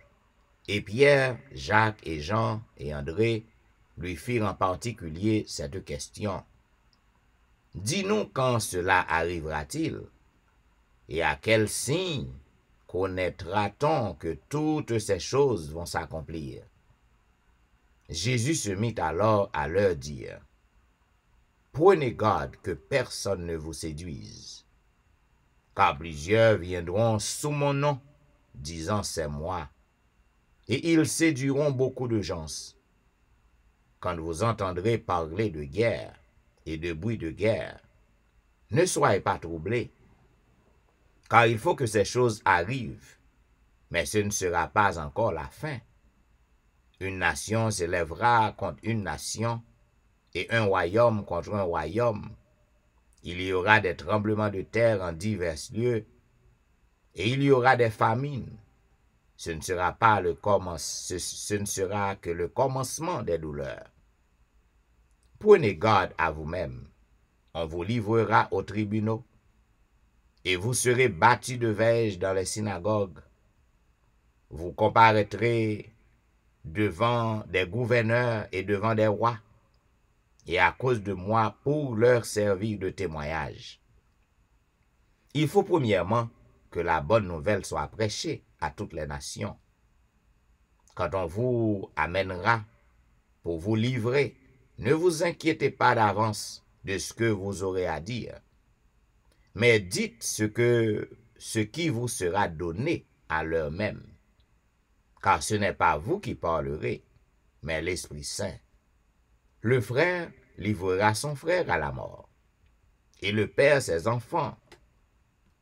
et Pierre, Jacques et Jean et André lui firent en particulier cette question. « Dis-nous quand cela arrivera-t-il, et à quel signe connaîtra-t-on que toutes ces choses vont s'accomplir? » Jésus se mit alors à leur dire, « Prenez garde que personne ne vous séduise, car plusieurs viendront sous mon nom, disant c'est moi, et ils séduiront beaucoup de gens. Quand vous entendrez parler de guerre et de bruit de guerre, ne soyez pas troublés, car il faut que ces choses arrivent, mais ce ne sera pas encore la fin. Une nation s'élèvera contre une nation, et un royaume contre un royaume. Il y aura des tremblements de terre en divers lieux, et il y aura des famines. Ce ne sera que le commencement des douleurs. Prenez garde à vous-même. On vous livrera aux tribunaux, et vous serez battus de verge dans les synagogues. Vous comparaîtrez devant des gouverneurs et devant des rois, et à cause de moi pour leur servir de témoignage. Il faut premièrement que la bonne nouvelle soit prêchée à toutes les nations. Quand on vous amènera pour vous livrer, ne vous inquiétez pas d'avance de ce que vous aurez à dire, mais dites ce qui vous sera donné à l'heure même, car ce n'est pas vous qui parlerez, mais l'Esprit Saint. Le frère livrera son frère à la mort, et le père ses enfants.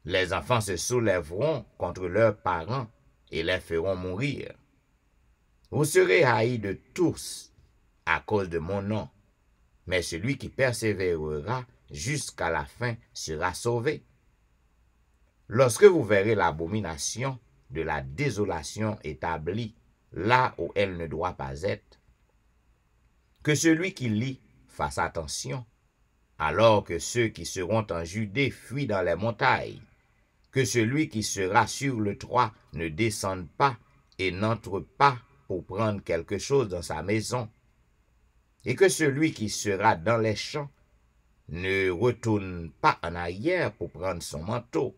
Les enfants se soulèveront contre leurs parents et les feront mourir. Vous serez haïs de tous à cause de mon nom, mais celui qui persévérera jusqu'à la fin sera sauvé. Lorsque vous verrez l'abomination de la désolation établie là où elle ne doit pas être, que celui qui lit fasse attention, alors que ceux qui seront en Judée fuient dans les montagnes, que celui qui sera sur le toit ne descende pas et n'entre pas pour prendre quelque chose dans sa maison, et que celui qui sera dans les champs ne retourne pas en arrière pour prendre son manteau.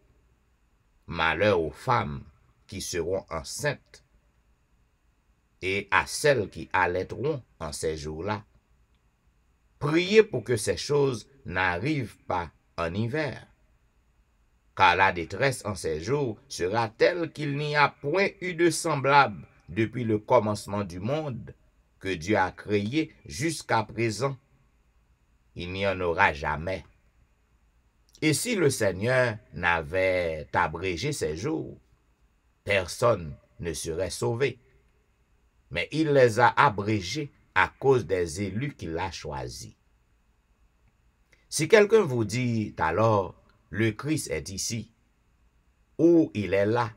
Malheur aux femmes qui seront enceintes et à celles qui allaiteront en ces jours-là. Priez pour que ces choses n'arrivent pas en hiver, car la détresse en ces jours sera telle qu'il n'y a point eu de semblable depuis le commencement du monde que Dieu a créé jusqu'à présent. Il n'y en aura jamais. Et si le Seigneur n'avait abrégé ces jours, personne ne serait sauvé. Mais il les a abrégés à cause des élus qu'il a choisis. Si quelqu'un vous dit alors, le Christ est ici, ou il est là,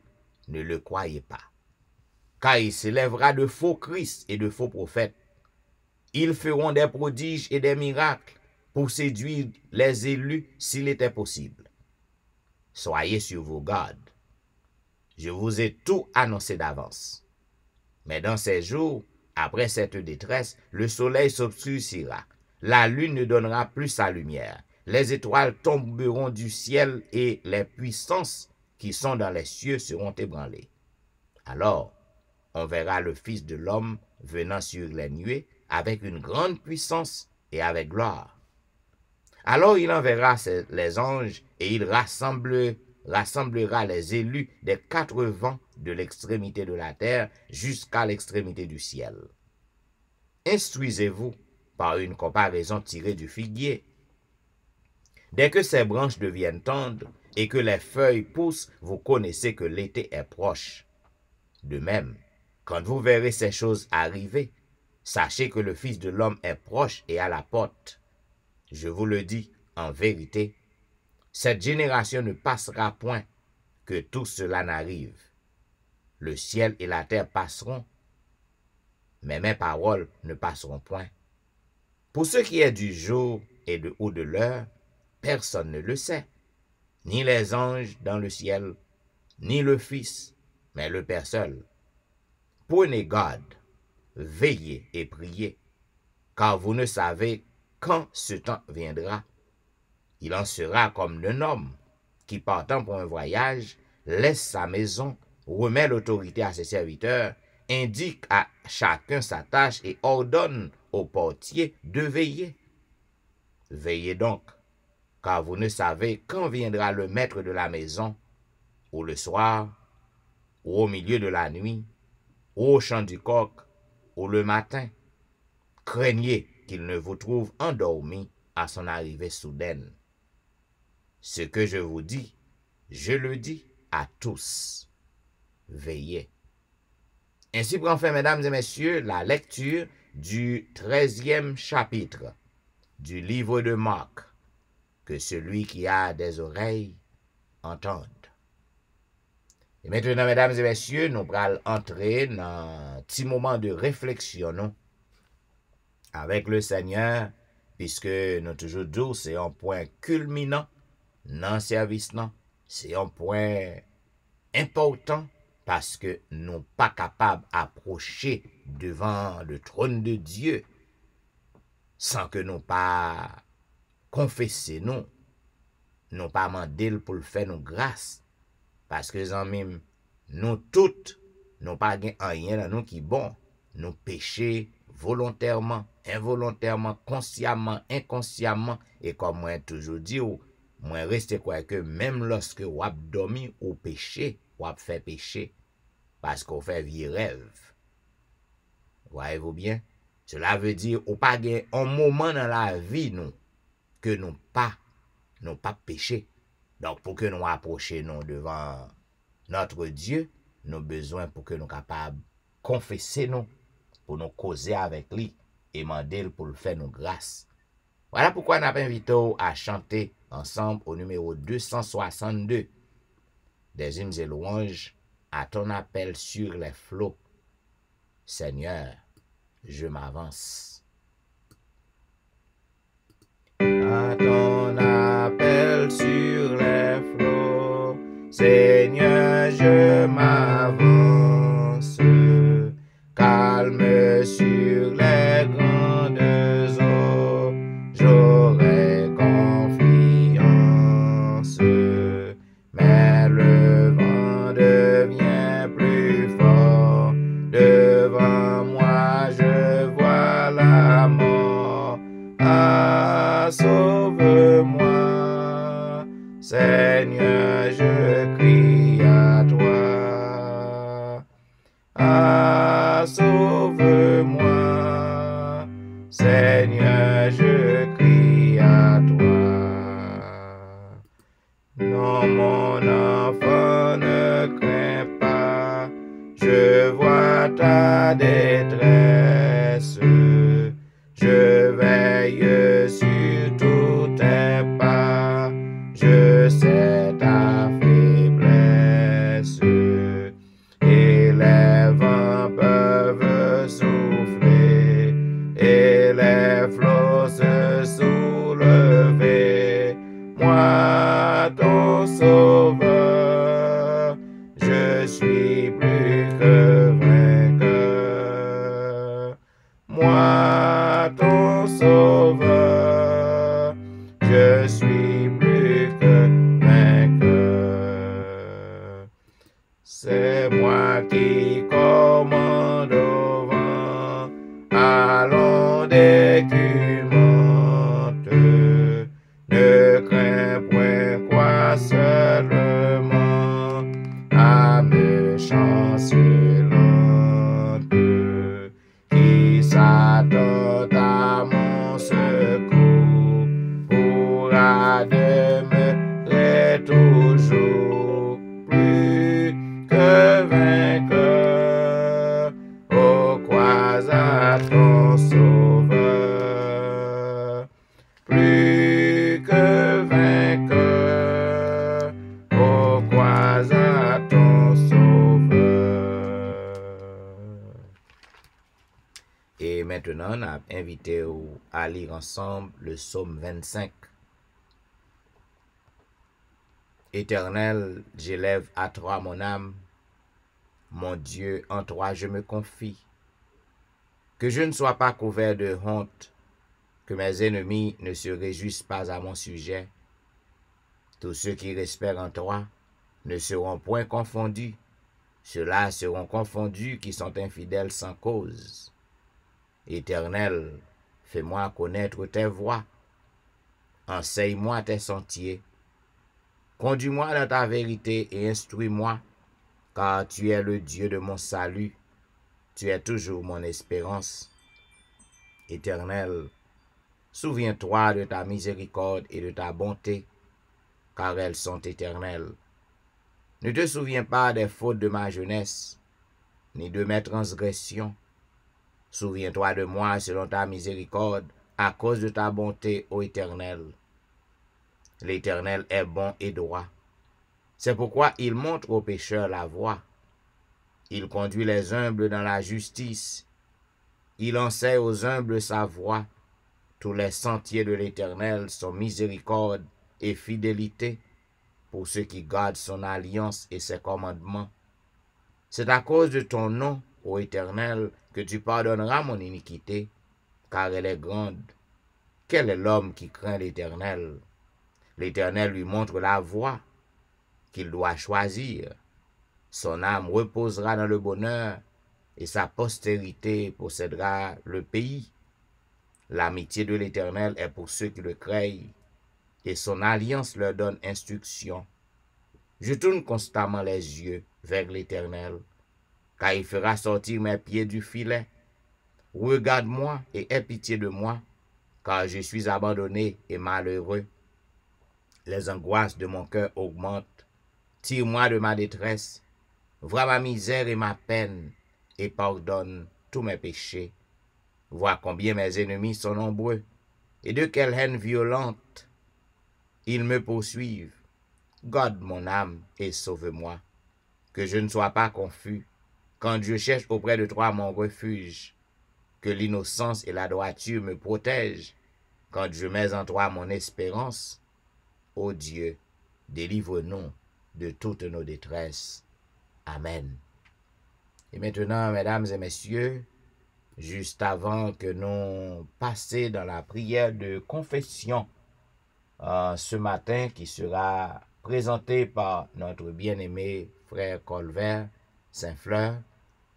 ne le croyez pas. Car il s'élèvera de faux Christ et de faux prophètes. Ils feront des prodiges et des miracles pour séduire les élus s'il était possible. Soyez sur vos gardes. Je vous ai tout annoncé d'avance. Mais dans ces jours, après cette détresse, le soleil s'obscurcira, la lune ne donnera plus sa lumière, les étoiles tomberont du ciel et les puissances qui sont dans les cieux seront ébranlées. Alors, on verra le Fils de l'homme venant sur les nuées avec une grande puissance et avec gloire. Alors il enverra les anges et il rassemblera les élus des 4 vents de l'extrémité de la terre jusqu'à l'extrémité du ciel. Instruisez-vous par une comparaison tirée du figuier. Dès que ses branches deviennent tendres et que les feuilles poussent, vous connaissez que l'été est proche. De même, quand vous verrez ces choses arriver, sachez que le Fils de l'homme est proche et à la porte. Je vous le dis en vérité, cette génération ne passera point que tout cela n'arrive. Le ciel et la terre passeront, mais mes paroles ne passeront point. Pour ce qui est du jour ou de l'heure, personne ne le sait, ni les anges dans le ciel, ni le Fils, mais le Père seul. Prenez garde, veillez et priez, car vous ne savez quand ce temps viendra. Il en sera comme d'un homme qui, partant pour un voyage, laisse sa maison, remet l'autorité à ses serviteurs, indique à chacun sa tâche et ordonne au portier de veiller. Veillez donc, car vous ne savez quand viendra le maître de la maison, ou le soir, ou au milieu de la nuit, ou au chant du coq, ou le matin. Craignez qu'il ne vous trouve endormi à son arrivée soudaine. Ce que je vous dis, je le dis à tous. Veillez. Ainsi prend fin, mesdames et messieurs, la lecture du 13e chapitre du livre de Marc. Que celui qui a des oreilles entende. Et maintenant, mesdames et messieurs, nous allons entrer dans un petit moment de réflexion non? Avec le Seigneur, puisque nous toujours dit, c'est un point culminant dans le service, c'est un point important parce que nous ne sommes pas capables d'approcher devant le trône de Dieu sans que nous pas confesser nous pas demander pour le faire nous grâce. Parce que nous toutes, nous pas rien dans nous qui bon. Nous péchons volontairement, involontairement, consciemment, inconsciemment. Et comme moi toujours dit, moi reste quoi que même lorsque vous avez dormi ou péché, vous avez fait péché. Parce qu'on fait vieux rêve. Voyez-vous bien? Cela veut dire ou pas un moment dans la vie nous que nous pas péché. Donc pour que nous approchions devant notre Dieu, nous avons besoin pour que nous capables de confesser nous, pour nous causer avec lui et demander pour le faire nous grâce. Voilà pourquoi nous avons invité à chanter ensemble au numéro 262 des hymnes et louanges à ton appel sur les flots. Seigneur, je m'avance. À ton appel sur les flots, Seigneur, je m'avance. Calme sur les grandes eaux, j'aurai confiance. Mais le vent devient plus fort, devant moi je vois la mort. Ah, sauve-moi, Seigneur, je crie à toi. Ah, sauve-moi, Seigneur, je crie à toi. Non, mon enfant, ne crains pas, je vois ta détresse. Je veille sur tous tes pas, je sais ta faiblesse. Et les vents peuvent souffler, et les flots se soulever. Moi, ton sauveur, je suis plus que vainqueur. Moi, ton sauveur, je suis plus que vainqueur. C'est moi qui commande au vent, allons d'écumante. Ne crains point quoi seulement, âme chancelante, qui s'attend à mon secours, pourra demeurer toujours plus que vainqueur. Oh, crois à ton sauveur, plus que vainqueur. Oh, crois à ton sauveur. Et maintenant, on a invité à lire ensemble le psaume 25. Éternel, j'élève à toi mon âme. Mon Dieu, en toi je me confie. Que je ne sois pas couvert de honte, que mes ennemis ne se réjouissent pas à mon sujet. Tous ceux qui espèrent en toi ne seront point confondus. Ceux-là seront confondus qui sont infidèles sans cause. Éternel, fais-moi connaître tes voies. Enseigne-moi tes sentiers. Conduis-moi dans ta vérité et instruis-moi, car tu es le Dieu de mon salut. Tu es toujours mon espérance. Éternel, souviens-toi de ta miséricorde et de ta bonté, car elles sont éternelles. Ne te souviens pas des fautes de ma jeunesse, ni de mes transgressions. Souviens-toi de moi selon ta miséricorde, à cause de ta bonté, ô Éternel. L'Éternel est bon et droit. C'est pourquoi il montre aux pécheurs la voie. Il conduit les humbles dans la justice. Il enseigne aux humbles sa voie. Tous les sentiers de l'Éternel sont miséricorde et fidélité pour ceux qui gardent son alliance et ses commandements. C'est à cause de ton nom, ô Éternel, que tu pardonneras mon iniquité, car elle est grande. Quel est l'homme qui craint l'Éternel? L'Éternel lui montre la voie qu'il doit choisir. Son âme reposera dans le bonheur, et sa postérité possédera le pays. L'amitié de l'Éternel est pour ceux qui le craignent, et son alliance leur donne instruction. Je tourne constamment les yeux vers l'Éternel, car il fera sortir mes pieds du filet. Regarde-moi et aie pitié de moi, car je suis abandonné et malheureux. Les angoisses de mon cœur augmentent. Tire-moi de ma détresse. Vois ma misère et ma peine, et pardonne tous mes péchés. Vois combien mes ennemis sont nombreux, et de quelle haine violente. Ils me poursuivent. Garde mon âme et sauve-moi, que je ne sois pas confus, quand je cherche auprès de toi mon refuge. Que l'innocence et la droiture me protègent, quand je mets en toi mon espérance. Ô Dieu, délivre-nous de toutes nos détresses. Amen. Et maintenant, mesdames et messieurs, juste avant que nous passions dans la prière de confession ce matin, qui sera présentée par notre bien-aimé frère Colbert Saint-Fleur,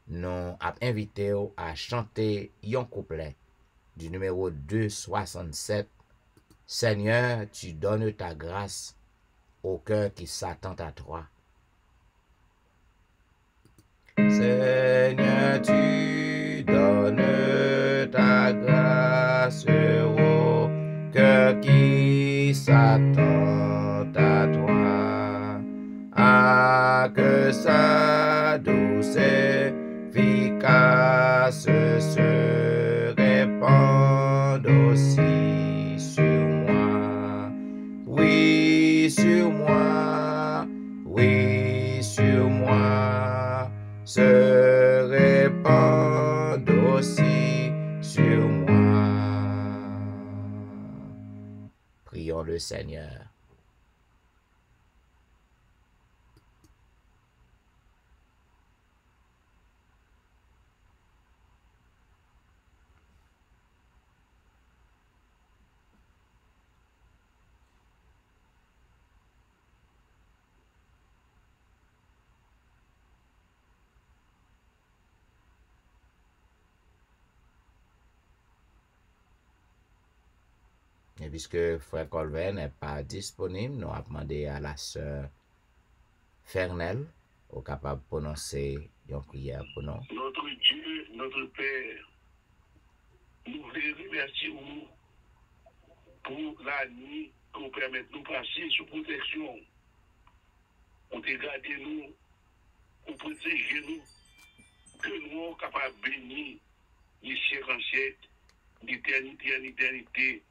nous avons invité à chanter un couplet du numéro 267. Seigneur, tu donnes ta grâce au cœur qui s'attend à toi. Seigneur, tu donnes ta grâce au cœur qui s'attend à toi. Ah, que sa douce efficace se répande aussi sur moi. Oui, sur moi. Oui, sur moi. Se répande aussi sur moi. Prions le Seigneur. Et puisque frère Colbert n'est pas disponible, nous avons demandé à la sœur Fernelle, au capable de prononcer une prière pour nous. Notre Dieu, notre Père, nous voulons remercier vous pour la nuit que vous permettez de nous passer sous protection. Pour te garder nous, pour protéger nous, que nous sommes capables de bénir du siècle en siècle, d'éternité en éternité.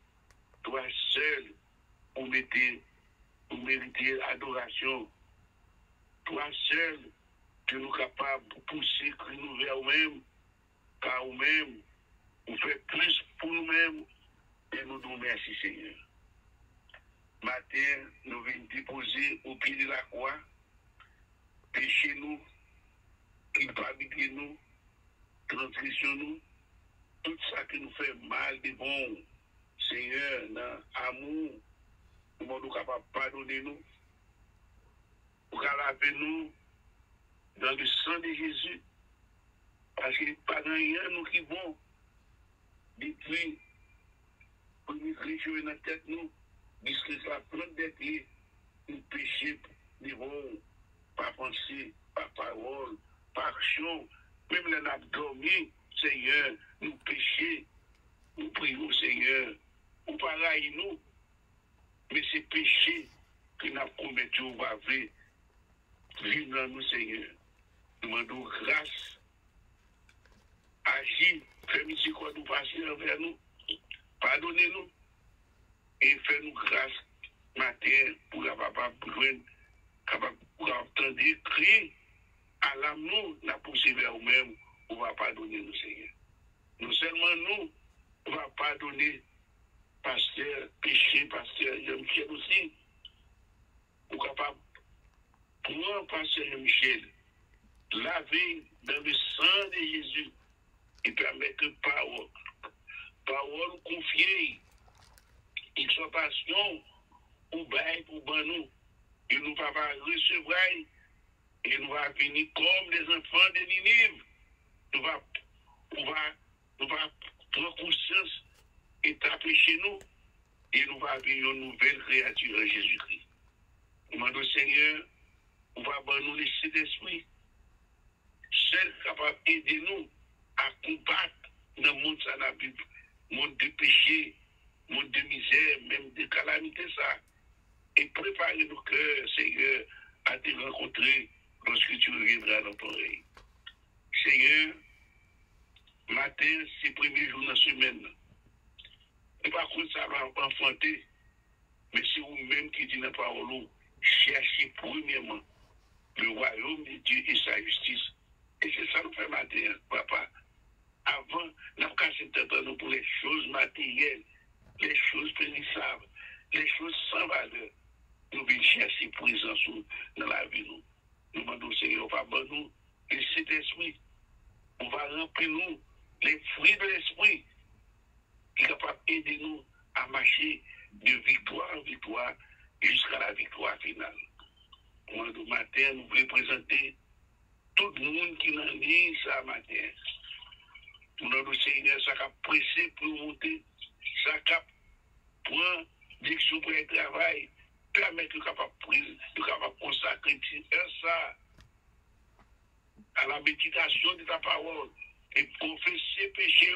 Toi seul, pour mériter adoration. Toi seul, que nous sommes capables de pousser nous vers nous-mêmes, car nous-mêmes, Vous faites plus pour nous-mêmes et nous nous merci, Seigneur. Matin, nous venons déposer au pied de la croix, péché nous, culpabilité nous, transgression nous, tout ça qui nous fait mal de bon, Seigneur, dans l'amour, nous sommes capables de pardonner nous, pour laver nous dans le sang de Jésus, parce qu'il n'y a pas rien nous qui bon, depuis, pour nous réjouir dans la tête nous, puisque ça prend des pieds, nous pécher devant, par pensée, par parole, par action, même les n'a dormi, Seigneur, nous pécher, nous prions, Seigneur, ou pareil nous, mais c'est péché que nous avons commettu au bavé, vive dans nous, Seigneur. Nous demandons grâce, agir, fais miséricorde nous passer envers nous, pardonnez-nous, et fais-nous grâce matin pour capable pour entendre crier à l'amour, la pousser vers nous-mêmes, on va pardonner nous, Seigneur. Nous seulement nous, on va pardonner pasteur, péché, pasteur Jean-Michel aussi, pour capable prendre pasteur Jean-Michel, laver dans le sang de Jésus et permettre que parole confiée, exhortation ou bail pour nous, et nous va recevoir et nous va venir comme des enfants de Ninive. Nous va prendre conscience et taper chez nous et nous va venir une nouvelle créature en Jésus-Christ. Nous demandons, Seigneur, on va nous laisser d'esprit, seul capable d'aider nous à combattre dans le monde, la Bible, monde de péché, monde de misère, même de calamité, ça, et préparer nos cœurs, Seigneur, à te rencontrer lorsque tu reviendras dans ton règne. Seigneur, matin, c'est le premier jour de la semaine. Et par contre, ça va enfanter, mais c'est vous-même qui dit dans la parole, cherchez premièrement le royaume de Dieu et sa justice. Et c'est ça nous fait matin, papa. Avant, nous avons cassé nous pour les choses matérielles, les choses périssables, les choses sans valeur. Nous venons chercher présence dans la vie. Nous demandons, Seigneur, on va nous le Saint-Esprit. On va remplir nous les fruits de l'Esprit qui est capable d'aider nous à marcher de victoire en victoire jusqu'à la victoire finale. Nous, matin, nous voulons présenter tout le monde qui n'a ligne ça matin. Nous demandons, Seigneur, ça a pressé pour monter, ça a prendre direction pour le travail, permettre de capable consacrer ça à la méditation de ta parole et confesser péché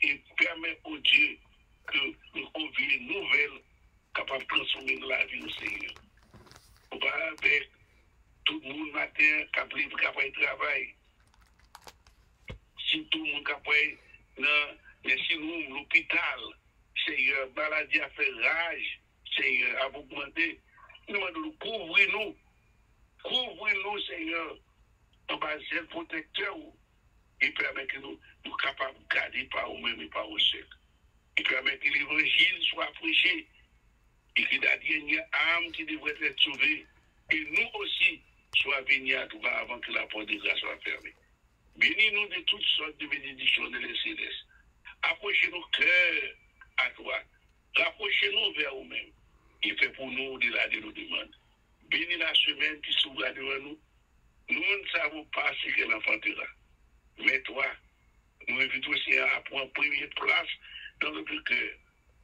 et permettre au Dieu que nous vivions une nouvelle capable de transformer la vie du Seigneur. On va avec tout le monde matin capable de travail. Si tout le monde capable dans l'hôpital, Seigneur, maladie a fait rage, Seigneur, a augmenté. Nous demandons, couvrir-nous, Seigneur, en bas de protecteur, et permet que nous soyons capables de garder par nous-mêmes et par nous seuls. Et permet que l'évangile soit prêché, et que la dernière âme qui devrait être sauvée, et nous aussi, soit venus à tout avant que la porte de grâce soit fermée. Bénis-nous de toutes sortes de bénédictions de les célestes. Approchez nos cœurs à toi. Rapprochez-nous vers nous-mêmes. Et fais pour nous au-delà de nos demandes. Bénis la semaine qui s'ouvre devant nous. Nous ne savons pas ce qu'elle enfantera. Mais toi, nous invitons aussi à prendre première place dans notre cœur,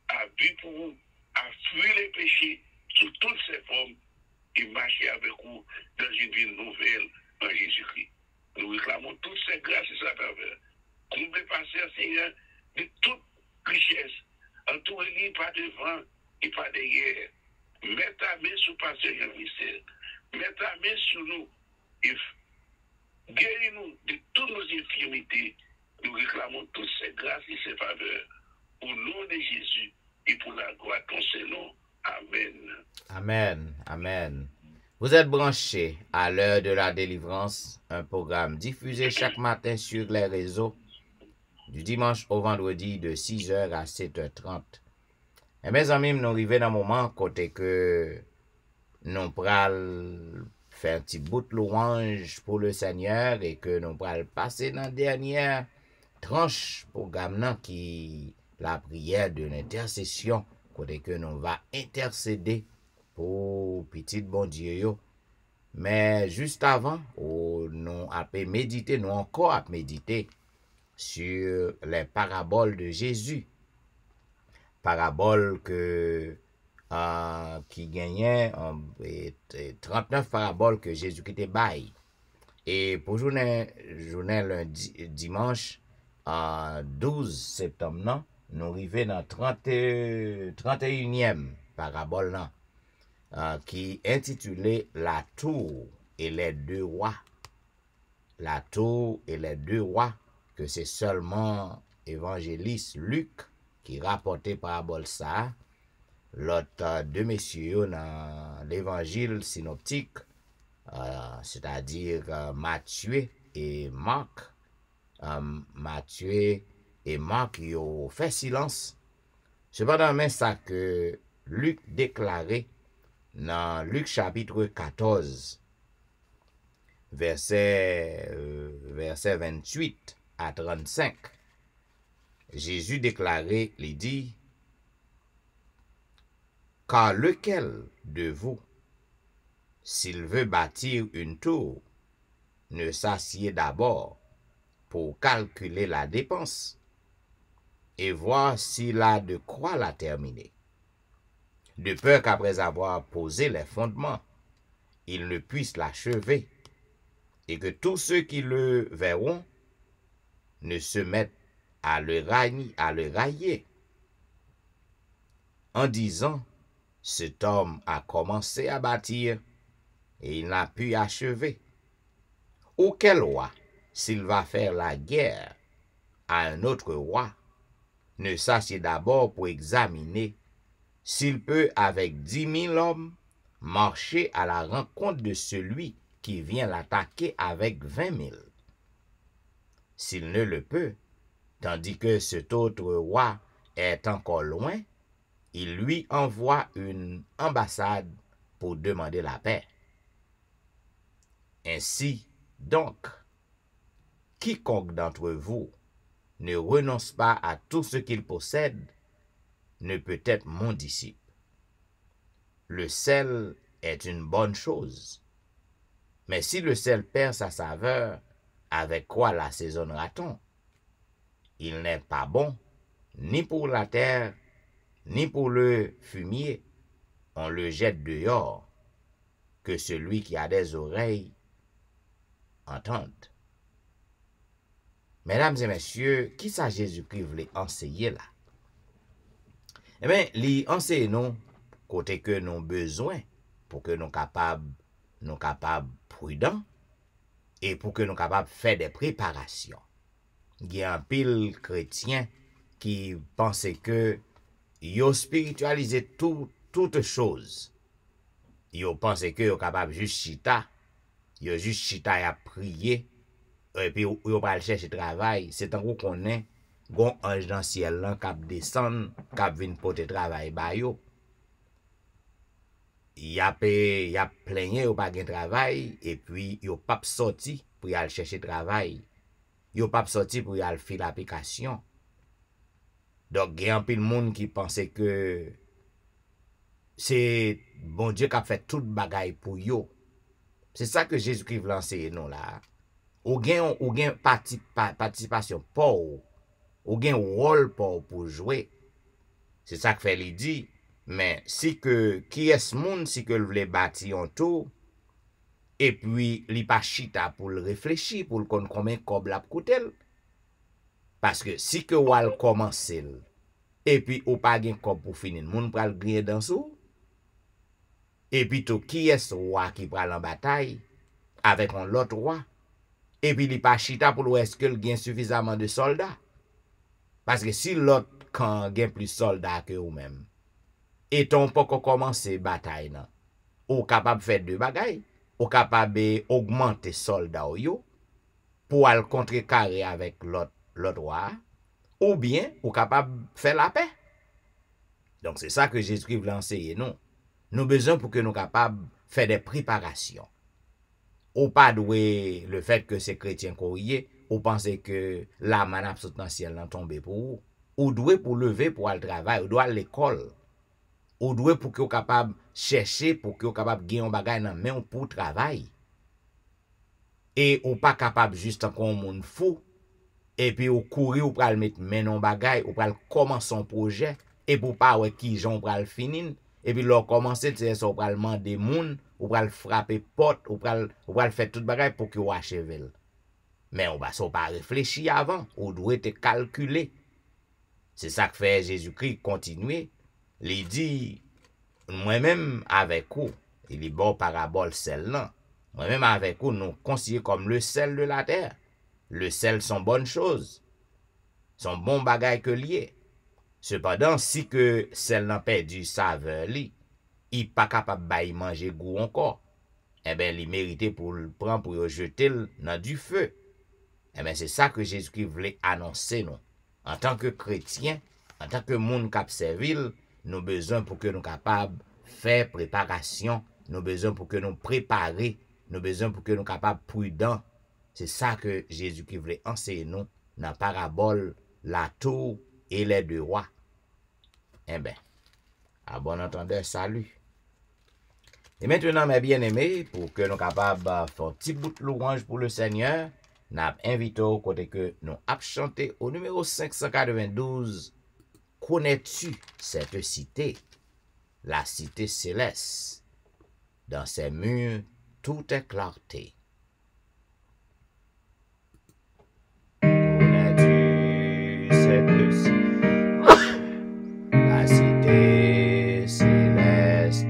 à vivre pour vous, à fuir les péchés sous toutes ses formes et marcher avec vous dans une vie nouvelle en Jésus-Christ. Nous réclamons toutes ces grâces et sa faveur. Comblez passer, Seigneur, de toute richesse, entourez-nous pas devant et pas derrière. Mets ta main sur pasteur Jean-Michel. Mets ta main sur nous et guéris-nous de toutes nos infirmités. Nous réclamons toutes ces grâces et ces faveurs. Au nom de Jésus et pour la gloire de ton nom. Amen. Amen. Amen. Vous êtes branchés à l'heure de la délivrance, un programme diffusé chaque matin sur les réseaux du dimanche au vendredi de 6h à 7h30. Et mes amis, nous arrivons dans un moment côté que nous pral faire un petit bout de louange pour le Seigneur et que nous pral passer dans la dernière tranche programme qui la prière de l'intercession côté que nous va intercéder pour petit bon Dieu yo. Mais juste avant, nous avons médité, nous encore à méditer sur les paraboles de Jésus. Paraboles qui gagnaient 39 paraboles que Jésus qui te baille. Et pour journée lundi, dimanche, 12 septembre, non, nous arrivons dans 31e parabole là, qui est intitulée La tour et les deux rois. La tour et les deux rois, que c'est seulement évangéliste Luc qui rapportait parabole ça. L'autre deux messieurs dans l'évangile synoptique, c'est-à-dire Matthieu et Marc. Matthieu et Marc ils ont fait silence. Cependant, mais ça que Luc déclarait dans Luc chapitre 14, verset 28 à 35, Jésus déclarait, il dit, « Car lequel de vous, s'il veut bâtir une tour, ne s'assied d'abord pour calculer la dépense et voir s'il a de quoi la terminer, de peur qu'après avoir posé les fondements, il ne puisse l'achever, et que tous ceux qui le verront ne se mettent à le railler. En disant, cet homme a commencé à bâtir, et il n'a pu achever. Ou quel roi, s'il va faire la guerre à un autre roi, ne s'assied d'abord pour examiner s'il peut, avec 10 000 hommes, marcher à la rencontre de celui qui vient l'attaquer avec 20 000. S'il ne le peut, tandis que cet autre roi est encore loin, il lui envoie une ambassade pour demander la paix. Ainsi, donc, quiconque d'entre vous ne renonce pas à tout ce qu'il possède ne peut être mon disciple. Le sel est une bonne chose, mais si le sel perd sa saveur, avec quoi l'assaisonnera-t-on? Il n'est pas bon, ni pour la terre, ni pour le fumier. On le jette dehors. Que celui qui a des oreilles entende. Mesdames et messieurs, qui ça Jésus-Christ voulait enseigner là? Eh bien, il enseigne nous côté que nous besoin pour que nous capables prudents et pour que nous capables faire des préparations. Il y a un pile chrétien qui pensait que yo spiritualisé toute chose. Yo pensait que yo capable juste chita et à prier et puis yo va chercher travail. C'est un coup qu'on est gon ange dans ciel là cap descend cap vinn porter travail ba yo. Y a plaigné yo pas gen travail et puis yo pas sorti pour y aller chercher travail. Yo pas sorti pour y aller faire l'application. Donc il y a un peu de monde qui pensait que c'est bon Dieu qui a fait toute bagaille pour yo. C'est ça que Jésus-Christ veut enseigner nous là. Ou gen participation pour ou gen rôle pour jouer. C'est ça que fait lui dit. Mais si que qui est ce monde si que le voulait bâtir un tour et puis li pas chita pour le réfléchir pour le connaître combien cob la coûter. Parce que si que ou al commencer et puis ou pas gen cob pour finir, moun pral griller dans sou. Et puis tout qui est ce roi qui pral en bataille avec un autre roi. Et puis li pas chita pour est-ce que il gen suffisamment de soldats. Parce que si l'autre camp gen plus soldats que ou même et ton pas commencer bataille nan, ou capable faire deux bagailles, ou capable augmenter soldats yo pour al contrecarrer avec l'autre roi ou bien ou capable de faire la paix. Donc c'est ça que Jésus-Christ veut enseigner nous. Nous besoin pour que nous capables de faire des préparations. Ou pas doué le fait que ces chrétiens courriers, ou penser que la manne substantielle n'a tombé pour vous. Ou doué pour lever pour aller travail, ou doit à l'école. Ou doué pour que vous capable chercher, pour que vous capable gagner un bagage dans main pour travail. Et ou pas capable juste encore un monde fou. Et puis ou courir ou pral mettre main dans bagage, ou pral commencer son projet et pour pas ouais qui j'on pral finir et puis leur commencer c'est ça pral demander moun ou pral frapper porte ou pral faire tout bagage pour que ou achève. Mais on va pas réfléchir avant, ou doit te calculer. C'est ça que fait Jésus-Christ continuer. Il dit moi-même avec vous, il est bon parabole celle-là. Moi-même avec vous, nous considérons comme le sel de la terre. Le sel sont bonnes choses, sont bons bagages que liés. Cependant, si que sel n'a perdu saveur li, il pas capable de manger goût encore. Eh bien, il méritait pour le prendre pour le jeter dans du feu. Eh bien, c'est ça que Jésus-Christ voulait annoncer nous. En tant que chrétien, en tant que monde cap servil, nous besoin pour que nous capables faire préparation, nous besoin pour que nous préparer, nous besoin pour que nous capables prudents. C'est ça que Jésus-Christ voulait enseigner nous dans la parabole, la tour et les deux rois. Eh bien, à bon entendeur, salut. Et maintenant, mes bien-aimés, pour que nous soyons capables de faire un petit bout de louange pour le Seigneur, nous invitons au côté que nous avons chanté au numéro 592. Connais-tu cette cité, la cité céleste? Dans ses murs, tout est clarté. Connais-tu cette cité, la cité céleste?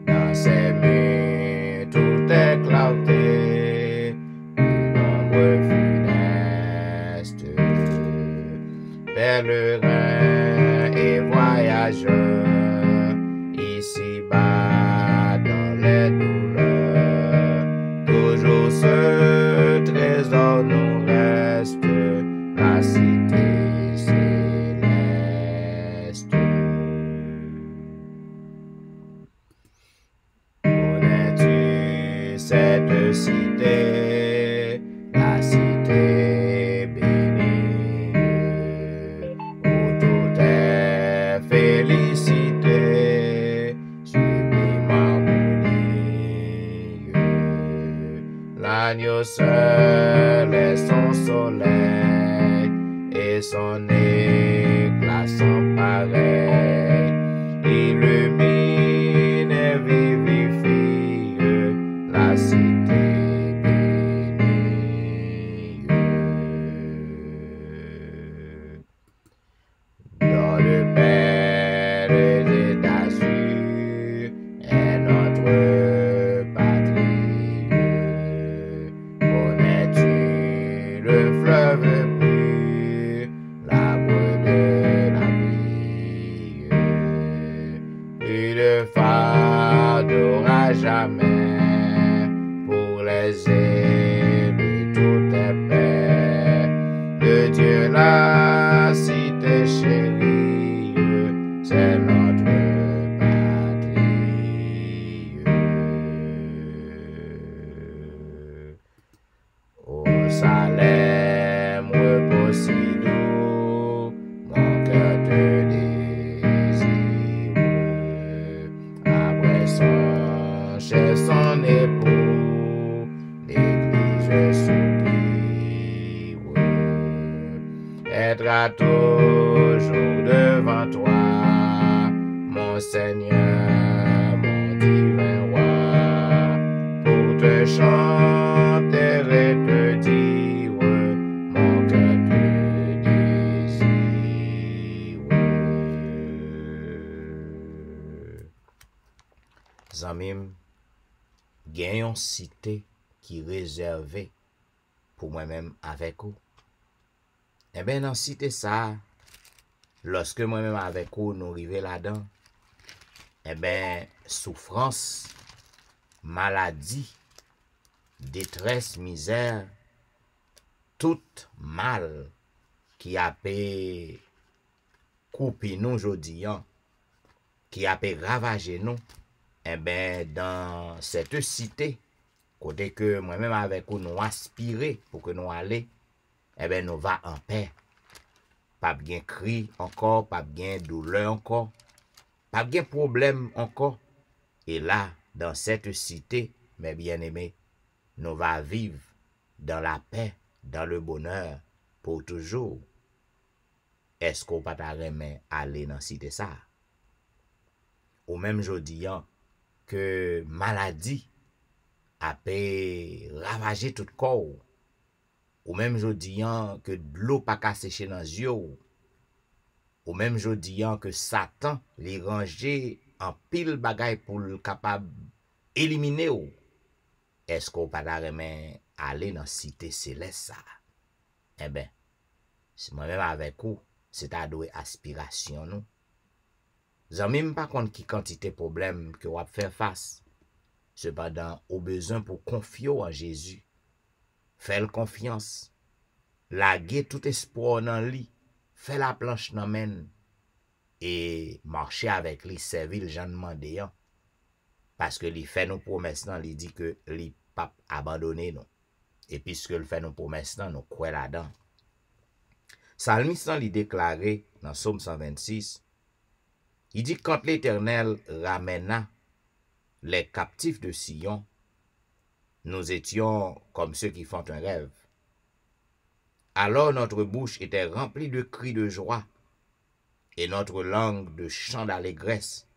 Dans ses murs, tout est clarté. Nombreux funestes, pèlerins et voyageurs, ici-bas dans les douleurs, toujours ce trésor nous reste, la cité céleste. Connais-tu cette cité, la cité bénie, où tout est félicité, sublime harmonie. L'agneau seul est son soleil et son éclat sans pareil, illumine et vivifie la cité bénie. Dans le Père d'azur est notre patrie. Connais-tu le fleuve pur, l'arbre de la vie? Plus de fardeau à jamais pour les élus, tout est paix. De Dieu la cité chérie, c'est notre patrie. Au Salem repos si doux, mon cœur te désire. Après son chef, son époux, l'église soupire. Être toujours devant toi, mon Seigneur, mon divin roi, pour te chanter et te dire, mon cœur te désire. Zamim, gagnons cité qui réservée pour moi-même avec vous. Eh bien, dans cité ça, lorsque moi-même avec vous nous arrivons là-dedans, eh bien, souffrance, maladie, détresse, misère, tout mal qui a pu couper nous aujourd'hui, qui a pu ravager nous, eh ben, dans cette cité, côté que moi-même avec vous, nous aspirer pour que nous allions, eh ben, nous va en paix. Pas bien cri encore, pas bien douleur encore, pas bien problème encore. Et là, dans cette cité, mes bien-aimés, nous va vivre dans la paix, dans le bonheur, pour toujours. Est-ce qu'on peut aller dans la cité ça? Ou même je dis que maladie a pu ravager tout le corps. Ou même je dis que de l'eau pas qu'à sécher dans les yeux. Ou même je dis que Satan les ranger en pile bagaille pour le capable éliminer. Est-ce qu'on peut aller dans la cité céleste ça? Eh bien, si moi-même avec vous, c'est à douer aspiration nous. Zanmim pas contre qui quantité de problèmes que vous faire face. Cependant, au besoin pour confier en Jésus. Faire confiance. Laguer tout espoir dans lui. Faire la planche dans men. Et marcher avec lui, servir le gens demandé. Parce que lui fait nos promesses, il dit que lui pas abandonner nous. Et puisque il fait nos promesses, nous croyons là-dedans. Psalmiste lui déclaré dans Psaume 126, il dit quand l'Éternel ramena les captifs de Sion, nous étions comme ceux qui font un rêve. Alors notre bouche était remplie de cris de joie et notre langue de chants d'allégresse.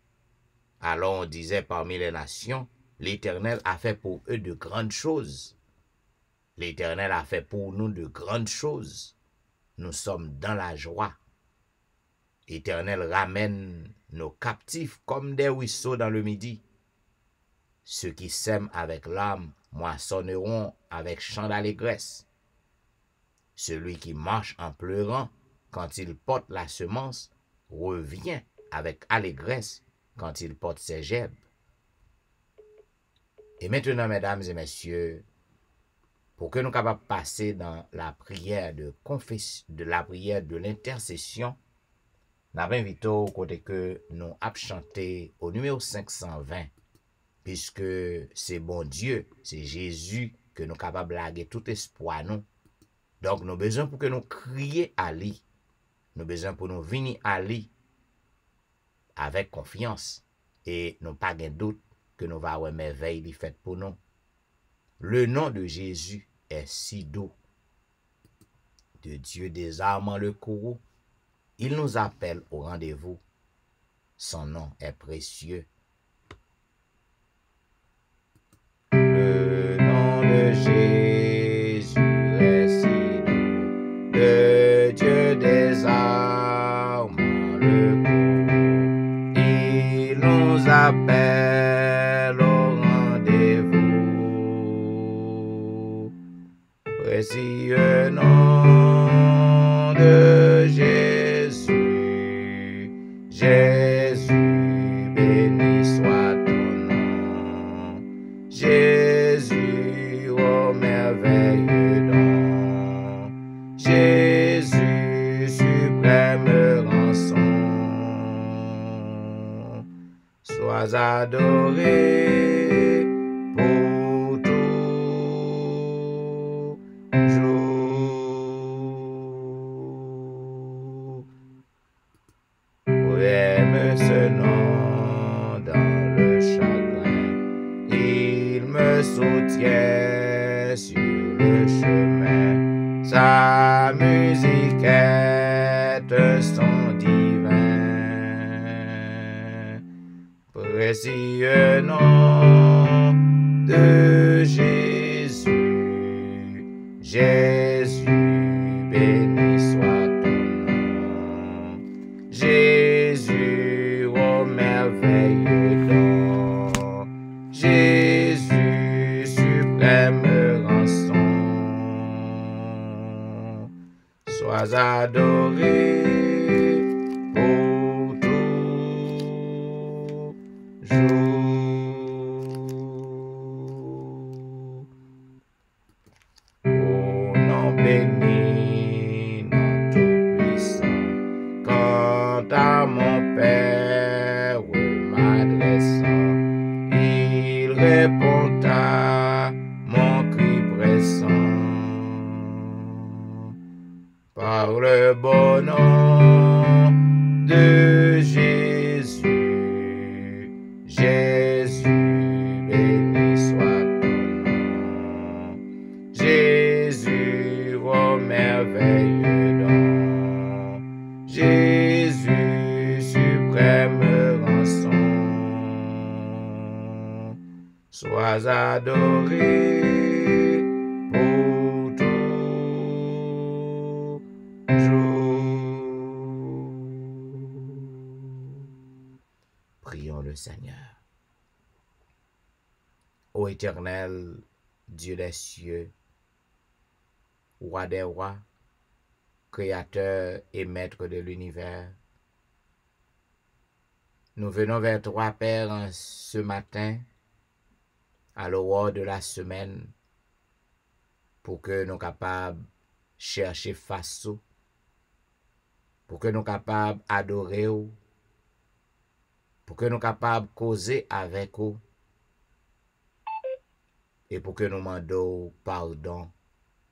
Alors on disait parmi les nations, l'Éternel a fait pour eux de grandes choses. L'Éternel a fait pour nous de grandes choses. Nous sommes dans la joie. L'Éternel ramène nos captifs comme des ruisseaux dans le midi. Ceux qui sèment avec l'âme moissonneront avec chant d'allégresse. Celui qui marche en pleurant quand il porte la semence revient avec allégresse quand il porte ses gerbes. Et maintenant, mesdames et messieurs, pour que nous capables de passer dans la prière de confession, de la prière de l'intercession, nous avons invité au côté que nous avons chanté au numéro 520, puisque c'est bon Dieu, c'est Jésus que nous sommes capables de laguer tout espoir nous. Donc nous avons besoin pour que nous crions à lui. Nous avons besoin pour nous venir à lui avec confiance. Et nous pas de doute que nous allons avoir merveille faite pour nous. Le nom de Jésus est si doux. De Dieu désarmant le courroux, il nous appelle au rendez-vous. Son nom est précieux. Le nom de Jésus est si doux. De Dieu désarmant le courroux, il nous appelle au rendez-vous. Précieux nom de Jésus, Jésus, béni soit ton nom. Jésus, ô merveilleux don. Jésus, suprême rançon. Sois adoré pour toujours. Aime ce nom dans le chagrin, il me soutient sur le chemin. Sa musique est un son divin. Précieux nom de Jésus, Jésus, béni soit ton nom. Jésus, ô merveilleux don. Jésus, suprême rançon. Sois adoré pour toujours. Au nom béni, nom tout à mon Père m'adressant. Il répond à mon cri pressant. Par le bon nom de Jésus, Jésus, béni soit ton nom. Jésus, ô merveilleux don. Jésus, suprême rançon. Sois adoré pour toujours. Prions le Seigneur. Ô Éternel, Dieu des cieux, Roi des rois, Créateur et Maître de l'univers, nous venons vers toi, Père, ce matin, à l'aurore de la semaine, pour que nous soyons capables de chercher face, pour que nous soyons capables d'adorer, pour que nous soyons capables de causer avec vous, et pour que nous demandions pardon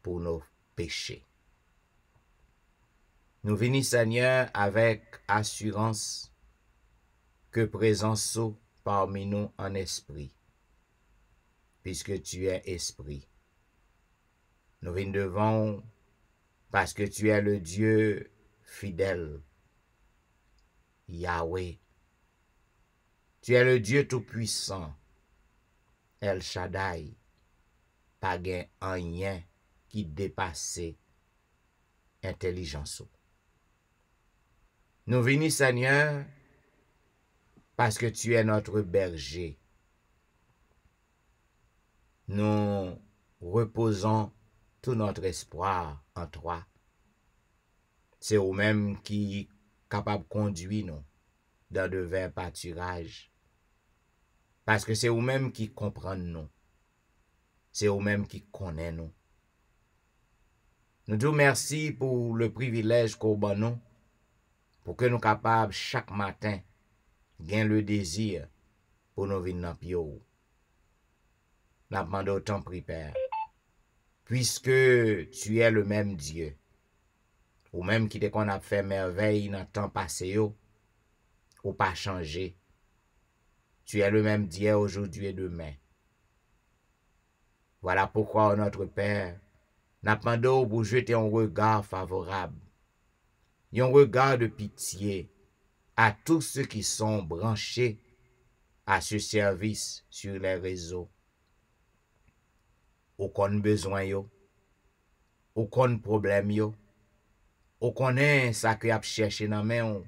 pour nos péchés. Nous venons, Seigneur, avec assurance que présence parmi nous en esprit, puisque tu es esprit. Nous venons devant parce que tu es le Dieu fidèle, Yahweh. Tu es le Dieu tout-puissant, El Shaddai. Pas gain rien qui dépasse intelligence. Nous venons, Seigneur, parce que tu es notre berger. Nous reposons tout notre espoir en toi. C'est vous-même qui est capable de conduire nous dans de verts pâturages. Parce que c'est vous-même qui comprenez nous. C'est vous-même qui connaissez nous. Nous te remercions pour le privilège qu'on a nous, pour que nous soyons capables chaque matin gagner le désir pour nous venir dans le pied. Nous demandons autant prix, Père, puisque tu es le même Dieu, ou même qui te qu'on a fait merveille dans le temps passé, ou pas changé. Tu es le même Dieu aujourd'hui et demain. Voilà pourquoi, notre Père, nous demandons pour jeter un regard favorable, un regard de pitié à tous ceux qui sont branchés à ce service sur les réseaux. Aucun besoin, aucun problème, aucun ça que a cherché dans main,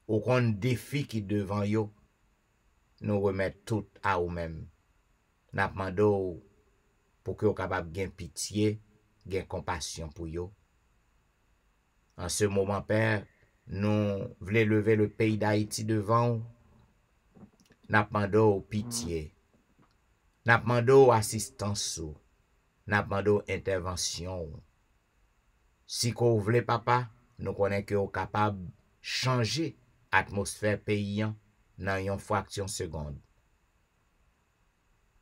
aucun défi qui devant yo, nous remettons tout à nous-mêmes. Nous demandons pour que vous capable de gagner pitié, gagner compassion pour vous. En ce moment, Père, nous voulons lever le pays d'Haïti devant vous. Nous demandons pitié. Nous demandons assistance. Nous demandons intervention. Si vous voulez, papa, nous connaissons que vous êtes capable de changer l'atmosphère paysan dans une fraction de seconde.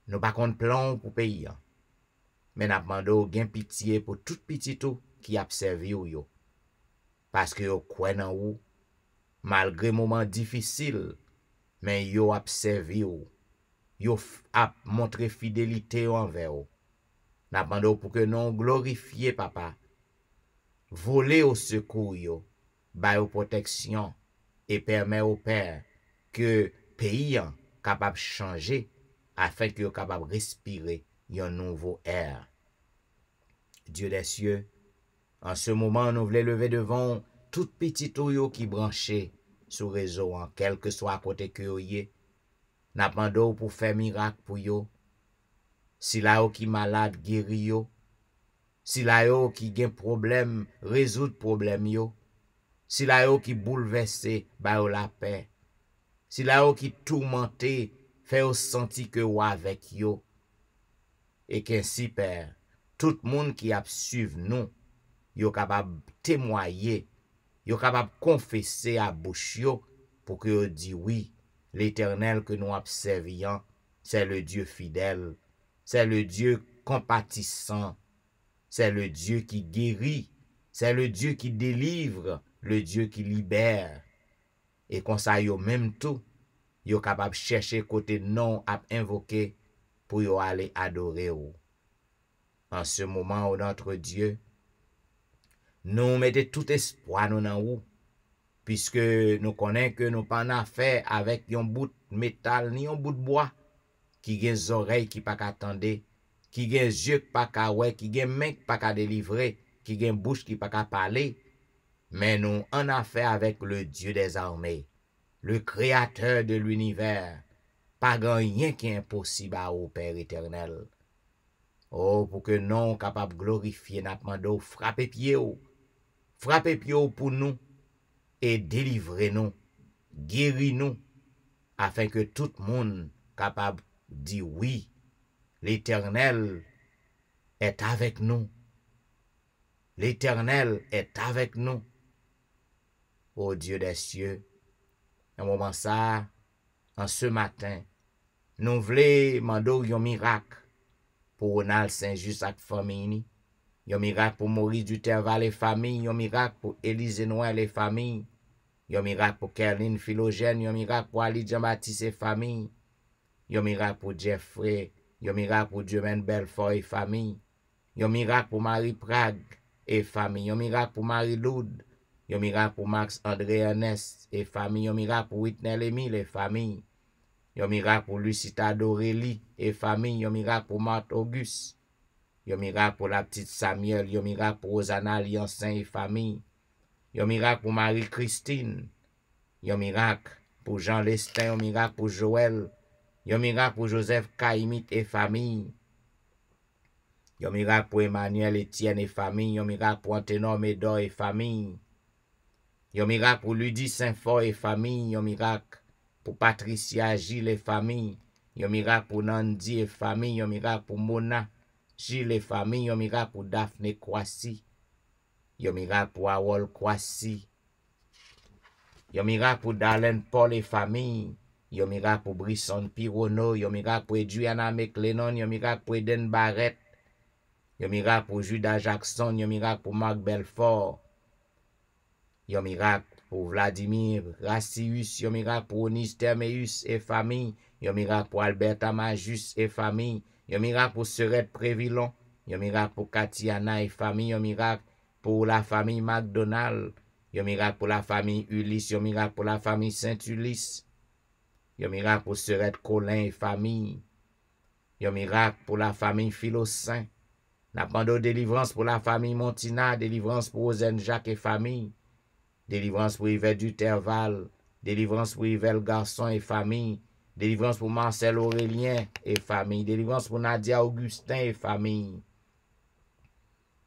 Nous n'avons pas de plan pour le pays. Mais nous demandons gain pitié pour tout petit qui a servi ou. Parce que vous croyez en vous, malgré moments difficiles, mais vous a servi ou. Vous a montré fidélité envers vous. Nous demandons pour que nous glorifions, papa. Voler au secours, bailler aux protection et permettre au Père que le pays soit capable de changer afin que soit capable de respirer un nouveau air. Dieu des cieux, en ce moment, nous voulons lever devant tout petit tuyau qui branché sur le réseau, en quel que soit à côté que vous y. Nous demandons pour faire miracle pour vous. Si là qui malade, guéri yo. Si là qui gen problème, résoudre problème yo. Si là qui bouleversé, ba la paix. Si là qui tourmenté, fait au senti que ou avec yo. Et qu'ainsi, Père, tout le monde qui a suivi nous, yo capable témoigner Yo capable confesser à bouche yo pour que yo dit oui, l'Éternel que nous observions, c'est le Dieu fidèle, c'est le Dieu compatissant, c'est le Dieu qui guérit, c'est le Dieu qui délivre, le Dieu qui libère. Et comme ça, yo même tout, yo capable chercher côté non à invoquer pour yo aller adorer ou. En ce moment, où notre Dieu, nous mettons tout espoir nous dans vous, puisque nous connaissons que nous pas en affaire avec un bout de métal ni un bout de bois qui a des oreilles qui pas attendre, qui a des yeux qui pas ouais, qui a des mains qui pas délivrer, qui a une bouche qui pas parler, mais nous en affaire avec le Dieu des armées, le créateur de l'univers. Pas rien qui est impossible à au Père éternel. Oh, pour que nous capable glorifier n'a demandé frapper pied pour nous et délivrer nous, guérir nous, afin que tout le monde capable dire oui, l'Éternel est avec nous. L'Éternel est avec nous. Ô Dieu des cieux, à un moment ça, en ce matin, nous voulons demander un miracle pour Ronald Saint-Just avec famille, un miracle pour Maurice Duterval et famille, un miracle pour Élise Noël et famille, un miracle pour Kerline Philogène, un miracle pour Ali Jean-Baptiste et famille, un miracle pour Jeffrey, un miracle pour Dieumen Belfort et famille, un miracle pour Marie Prague et famille, un miracle pour Marie Loud, un miracle pour Max André Ernest et famille, un miracle pour Whitney Emile et famille, un miracle pour Lucita Dorélie et famille, un miracle pour Marthe Auguste, un miracle pour la petite Samuel, un miracle pour Rosanna Liancin et famille, un miracle pour Marie-Christine, un miracle pour Jean Lestin, un miracle pour Joël, un miracle pour Joseph Kaimit et famille, un miracle pour Emmanuel Etienne et famille, un miracle pour Anténor Médor et famille, un miracle pour Ludie Saint-Fort et famille, un miracle pour Patricia Gilles et famille, un miracle pour Nandi et famille, un miracle pour Mona Gilles et famille, un miracle pour Daphné Kwasi, un miracle pour Awol Kwasi, un miracle pour Darlene Paul et famille, un miracle pour Brisson Pirono, un miracle pour Adriana McLennan, un miracle pour Eden Barrett, un miracle pour Judas Jackson, un miracle pour Marc Belfort, un miracle pour Vladimir Rassius, un miracle pour Onis Termeus et famille, un miracle pour Alberta Majus et famille, un miracle pour Serette Prévillon, un miracle pour Katiana et famille, un miracle pour la famille McDonald, un miracle pour la famille Ulysse, un miracle pour la famille Saint-Ulysse, un miracle pour Serette Colin et famille, un miracle pour la famille Philosaint, n'a pas de délivrance pour la famille Montina, délivrance pour Ozen Jacques et famille, délivrance pour Yvette Duterval, délivrance pour Yvette Garçon et famille, délivrance pour Marcel Aurélien et famille, délivrance pour Nadia Augustin et famille,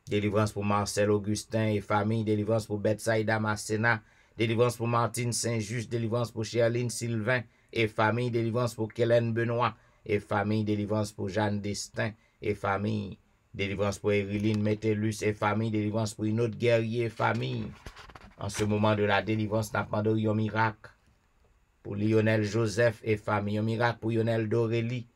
délivrance pour Marcel Augustin et famille, délivrance pour Betsaïda Masséna, délivrance pour Martine Saint-Just, délivrance pour Cherline Sylvain et famille, délivrance pour Kellen Benoît et famille, délivrance pour Jeanne Destin et famille, délivrance pour Eriline Métellus et famille, délivrance pour une autre guerrier et famille. En ce moment de la délivrance, n'a pas de un miracle pour Lionel Joseph et famille, un miracle pour Lionel Dorélie,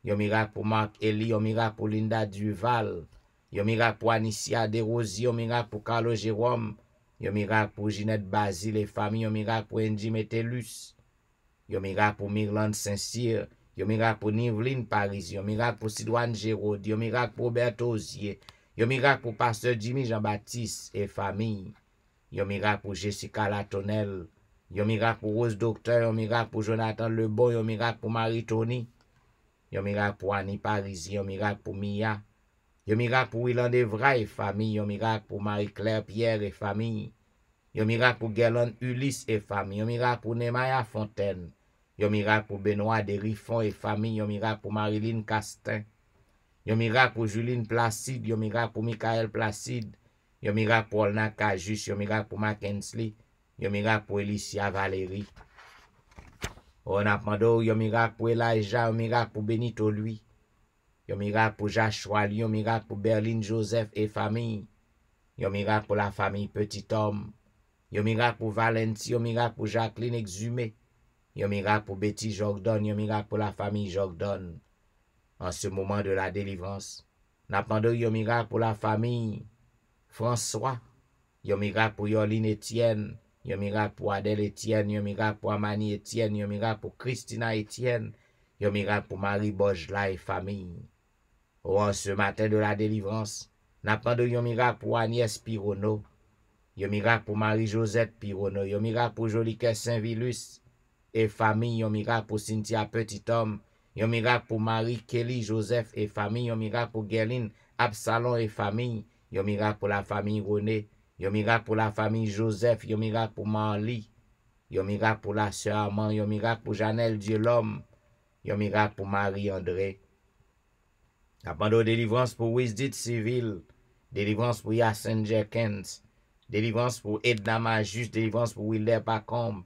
un miracle pour Marc Elie, un miracle pour Linda Duval, un miracle pour Anicia Desrosiers, un miracle pour Carlo Jérôme, un miracle pour Ginette Basile et famille, un miracle pour Angie Metellus, un miracle pour Mirland Saint-Cyr, un miracle pour Niveline Paris, un miracle pour Sidoine Gérard, un miracle pour Roberto Osier, un miracle pour Pasteur Jimmy Jean-Baptiste et famille, un miracle pour Jessica Latonel, un miracle pour Rose Docteur, un miracle pour Jonathan Lebon, un miracle pour Marie-Tony, un miracle pour Annie Parisi, un miracle pour Mia, un miracle pour Willand Evra et famille, un miracle pour Marie-Claire Pierre et famille, un miracle pour Gerland Ulysse et famille, un miracle pour Nemaya Fontaine, un miracle pour Benoît Derifon et famille, un miracle pour Marilyn Castin, un miracle pour Juline Placide, un miracle pour Michael Placide, un miracle pour Olna Kajus, un miracle pour Mackensley, un miracle pour Elicia Valérie. On a demandé un miracle pour Elijah, un miracle pour Benito lui, un miracle pour Joshua lui, un miracle pour Berlin Joseph et famille, un miracle pour la famille Petit Homme, Yon miracle pour Valenti, yon miracle pour Jacqueline Exhumé. Yon miracle pour Betty Jordan, yon miracle pour la famille Jordan. En ce moment de la délivrance, n'a demandé yon miracle pour la famille François. Yon miracle pour Yoline Etienne. Yon miracle pour Adèle Etienne. Yon miracle pour Amani Etienne. Yon miracle pour Christina Etienne. Yon miracle pour Marie Bojla et famille. Oh, en ce matin de la délivrance, n'a demandé yon miracle pour Agnès Pirono. Yon miracle pour Marie-Josette Pirono. Yon miracle pour Joliquet Saint-Vilus et famille. Yon miracle pour Cynthia Petit-Homme. Yon miracle pour Marie Kelly Joseph et famille. Yon miracle pour Guerline Absalom et famille. Yon miracle pour la famille René. Yon miracle pour la famille Joseph. Yon miracle pour Marly. Yon miracle pour la sœur Armand. Yon miracle pour Janelle Dieu l'homme. Yon miracle pour Marie-André. Appendons délivrance pour Wisdit Civil. Délivrance pour Yacine Jenkins. Délivrance pour Edna Majus. Délivrance pour Wilder Pacombe.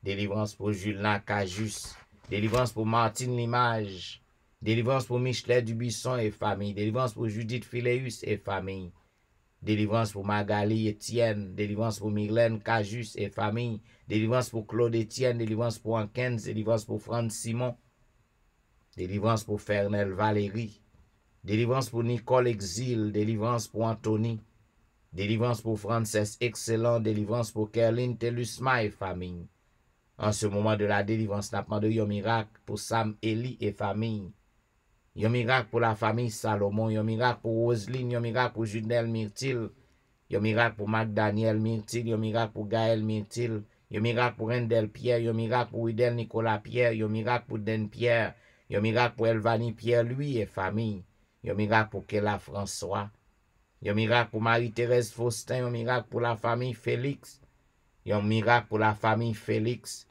Délivrance pour Julien Cajus. Délivrance pour Martine Limage. Délivrance pour Michelet Dubuisson et famille. Délivrance pour Judith Phileus et famille. Délivrance pour Magali Etienne. Délivrance pour Mylène Cajus et famille. Délivrance pour Claude Etienne. Délivrance pour Ankens. Délivrance pour Franz Simon. Délivrance pour Fernel Valérie. Délivrance pour Nicole Exil. Délivrance pour Anthony. Délivrance pour Frances Excellent. Délivrance pour Kerline Telusma et famille. En ce moment de la délivrance, n'a demandé un miracle pour Sam Eli et famille. Un miracle pour la famille Salomon. Un miracle pour Roselyne. Un miracle pour Junel Myrtil. Un miracle pour Magdaniel Myrtil. Un miracle pour Gaël Myrtil. Un miracle pour Rendel Pierre. Un miracle pour Idel Nicolas Pierre. Un miracle pour Den Pierre. Un miracle pour Elvani Pierre lui et famille. Un miracle pour Kela François. Un miracle pour Marie-Thérèse Faustin. Un miracle pour la famille Félix. Un miracle pour la famille Félix.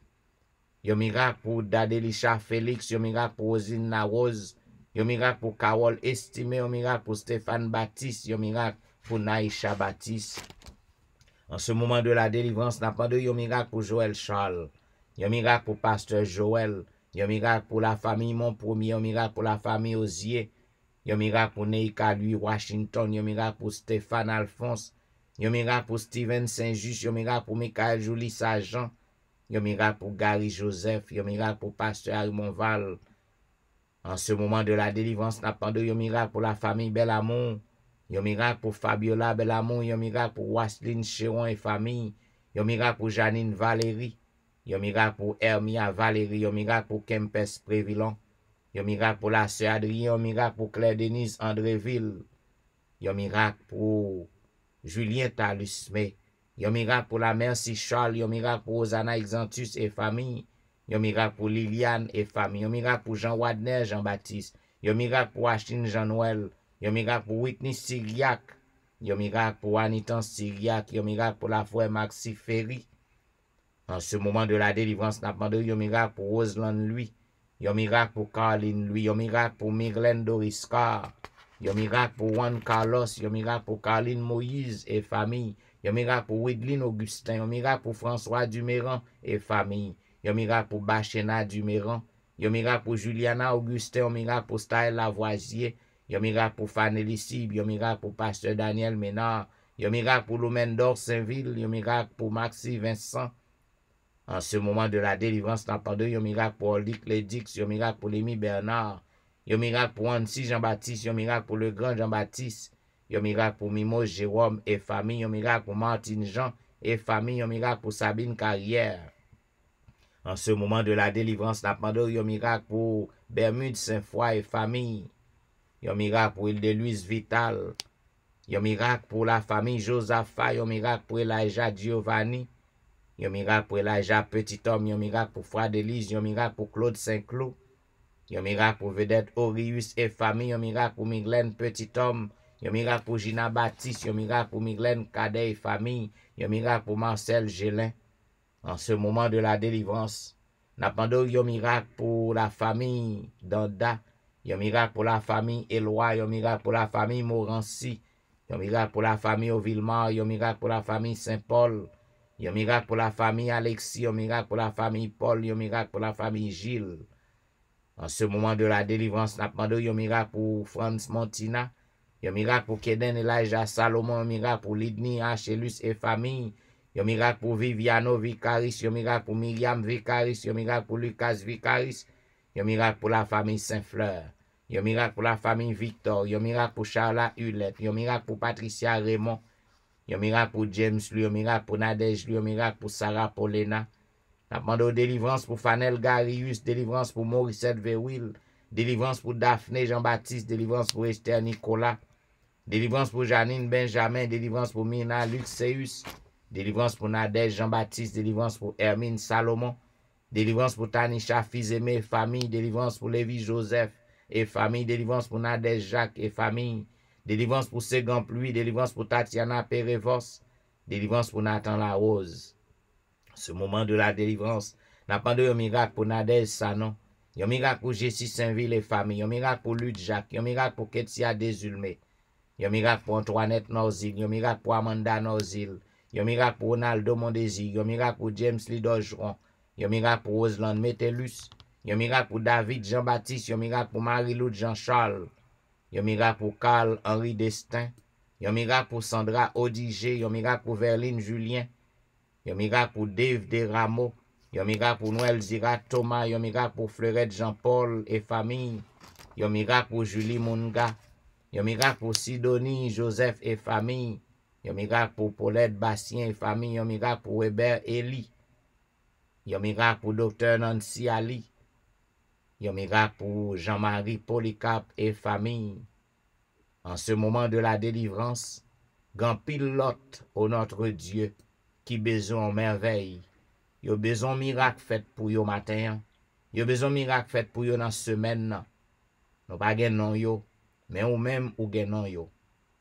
Un miracle pour Dadelisha Félix. Un miracle pour Rosine Narose. Un miracle pour Carole Estimé. Un miracle pour Stéphane Baptiste. Un miracle pour Naïcha Baptiste. En ce moment de la délivrance, n'a pas de un miracle pour Joël Charles. Un miracle pour Pasteur Joël. Un miracle pour la famille Mon Premier. Un miracle pour la famille Osier. Un miracle pour Neika Louis Washington. Un miracle pour Stéphane Alphonse. Un miracle pour Steven Saint-Just. Un miracle pour Michael Julie Sargent. Un miracle pour Gary Joseph. Un miracle pour Pasteur Arimon Val. En ce moment de la délivrance, n'a pas de un miracle pour la famille Belamont. Un miracle pour Fabiola Belamont. Un miracle pour Wasline Chéron et famille. Un miracle pour Janine Valérie. Un miracle pour Hermia Valérie. Un miracle pour Kempes Prévilon. Un miracle pour la sœur Adrien. Un miracle pour Claire Denise Andréville. Un miracle pour Julien Talusme. Un miracle pour la Merci Charles. Un miracle pour Osana Exantus et famille. Un miracle pour Liliane et famille. Un miracle pour Jean Wadner, Jean-Baptiste. Un miracle pour Achine Jean-Noël. Un miracle pour Whitney Syriac. Un miracle pour Anitan Syriac. Un miracle pour la foi Maxi Ferry. En ce moment de la délivrance, n'a demandé un miracle pour Roseland lui. Un miracle pour Caroline lui. Un miracle pour Myrlène Doriscar. Un miracle pour Juan Carlos. Un miracle pour Caroline Moïse et famille. Un miracle pour Widline Augustin. Un miracle pour François Duméran et famille. Un miracle pour Bachena Duméran. Un miracle pour Juliana Augustin. Un miracle pour Staël Lavoisier. Un miracle pour Fanny Sib. Un miracle pour Pasteur Daniel Ménard. Un miracle pour Loumendor Saint-Ville. Un miracle pour Maxi Vincent. En ce moment de la délivrance, n'entendez un miracle pour Olic Lédix. Un miracle pour Lémi Bernard. Un miracle pour Annecy Jean-Baptiste. Un miracle pour le grand Jean-Baptiste. Un miracle pour Mimos Jérôme et famille. Un miracle pour Martine Jean et famille. Un miracle pour Sabine Carrière. En ce moment de la délivrance, n'attendons un miracle pour Bermude Saint-Foy et famille. Un miracle pour Île-de-Louise Vital. Un miracle pour la famille Josaphat. Un miracle pour Elijah Giovanni. Un miracle pour Elijah Petit-Homme. Un miracle pour Frère Delise. Un miracle pour Claude Saint-Cloud. Un miracle pour Vedette Orius et famille. Un miracle pour Myglaine Petit-Homme. Un miracle pour Gina Baptiste. Un miracle pour Myglaine Cadet et famille. Un miracle pour Marcel Gélin. En ce moment de la délivrance, n'attendons un miracle pour la famille Danda. Un miracle pour la famille Éloi. Un miracle pour la famille Morancy. Un miracle pour la famille Auvillemar. Un miracle pour la famille Saint-Paul. Un miracle pour la famille Alexis. Un miracle pour la famille Paul. Un miracle pour la famille Gilles. En ce moment de la délivrance, n'attendons un miracle pour Franz Montina. Un miracle pour Keden Elijah Salomon. Un miracle pour Lidni Achelus et famille. Yon miracle pour Viviano Vicaris, yon miracle pour Myriam Vicaris, yon miracle pour Lucas Vicaris, yon miracle pour la famille Saint-Fleur, yon miracle pour la famille Victor, yon miracle pour Charla Hulette, yon miracle pour Patricia Raymond, yon miracle pour James, yon miracle pour Nadège, yon miracle pour Sarah Paulina. N'a demandé délivrance pour Fanel Garius, délivrance pour Morissette Verwil, délivrance pour Daphné Jean-Baptiste, délivrance pour Esther Nicolas, délivrance pour Janine Benjamin, délivrance pour Mina Luxeus, délivrance pour Nadège Jean-Baptiste, délivrance pour Hermine Salomon, délivrance pour Tanisha Fils-Aimé et famille, délivrance pour Lévi Joseph et famille, délivrance pour Nadège Jacques et famille, délivrance pour Ségan Pluie, délivrance pour Tatiana Perevos, délivrance pour Nathan Larose. Ce moment de la délivrance, n'a pas de miracle pour Nadège Sanon, un miracle pour Jessie Saint-Ville et famille, un miracle pour Luc Jacques, un miracle pour Ketia Desulmé, un miracle pour Antoinette Norzil, un miracle pour Amanda Norzil, un miracle pour Ronaldo Mondesi, un miracle pour James Lidogeron, un miracle pour Rosland Metellus, un miracle pour David Jean-Baptiste, un miracle pour Marie-Lou Jean-Charles, un miracle pour Carl-Henri Destin, un miracle pour Sandra Odigé, un miracle pour Verline Julien, un miracle pour Dave Desrameaux, un miracle pour Noël Zira Thomas, un miracle pour Fleurette Jean-Paul et famille, un miracle pour Julie Munga, un miracle pour Sidonie Joseph et famille, un miracle pour Paulette Bastien et famille, un miracle pour Weber Eli, un miracle pour Dr Nancy Ali, un miracle pour Jean-Marie Polycarpe et famille. En ce moment de la délivrance, grand pilote au notre Dieu, qui besoin en merveille, yo besoin miracle fait pour yo matin, yo besoin miracle fait pour yo dans semaine, non pas gen non yo, mais ou même ou gen non yo,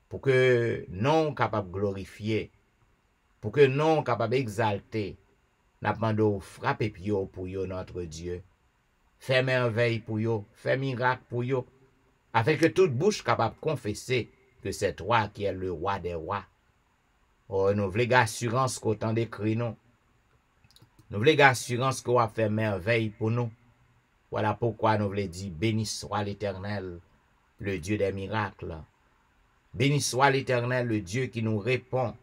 pour que non capable glorifier, pour que non capable exalter, n'a demandé frapper pio pour yo notre Dieu, fait merveille pour yo, fait miracle pour yo, afin que toute bouche capable confesser que c'est toi qui es le roi des rois. Oh, nous voulons assurance qu'autant d'écrit nous. Nous voulons assurance qu'on va faire merveille pour nous. Voilà pourquoi nous voulons dire béni soit l'Éternel, le Dieu des miracles. Béni soit l'Éternel, le Dieu qui nous répond.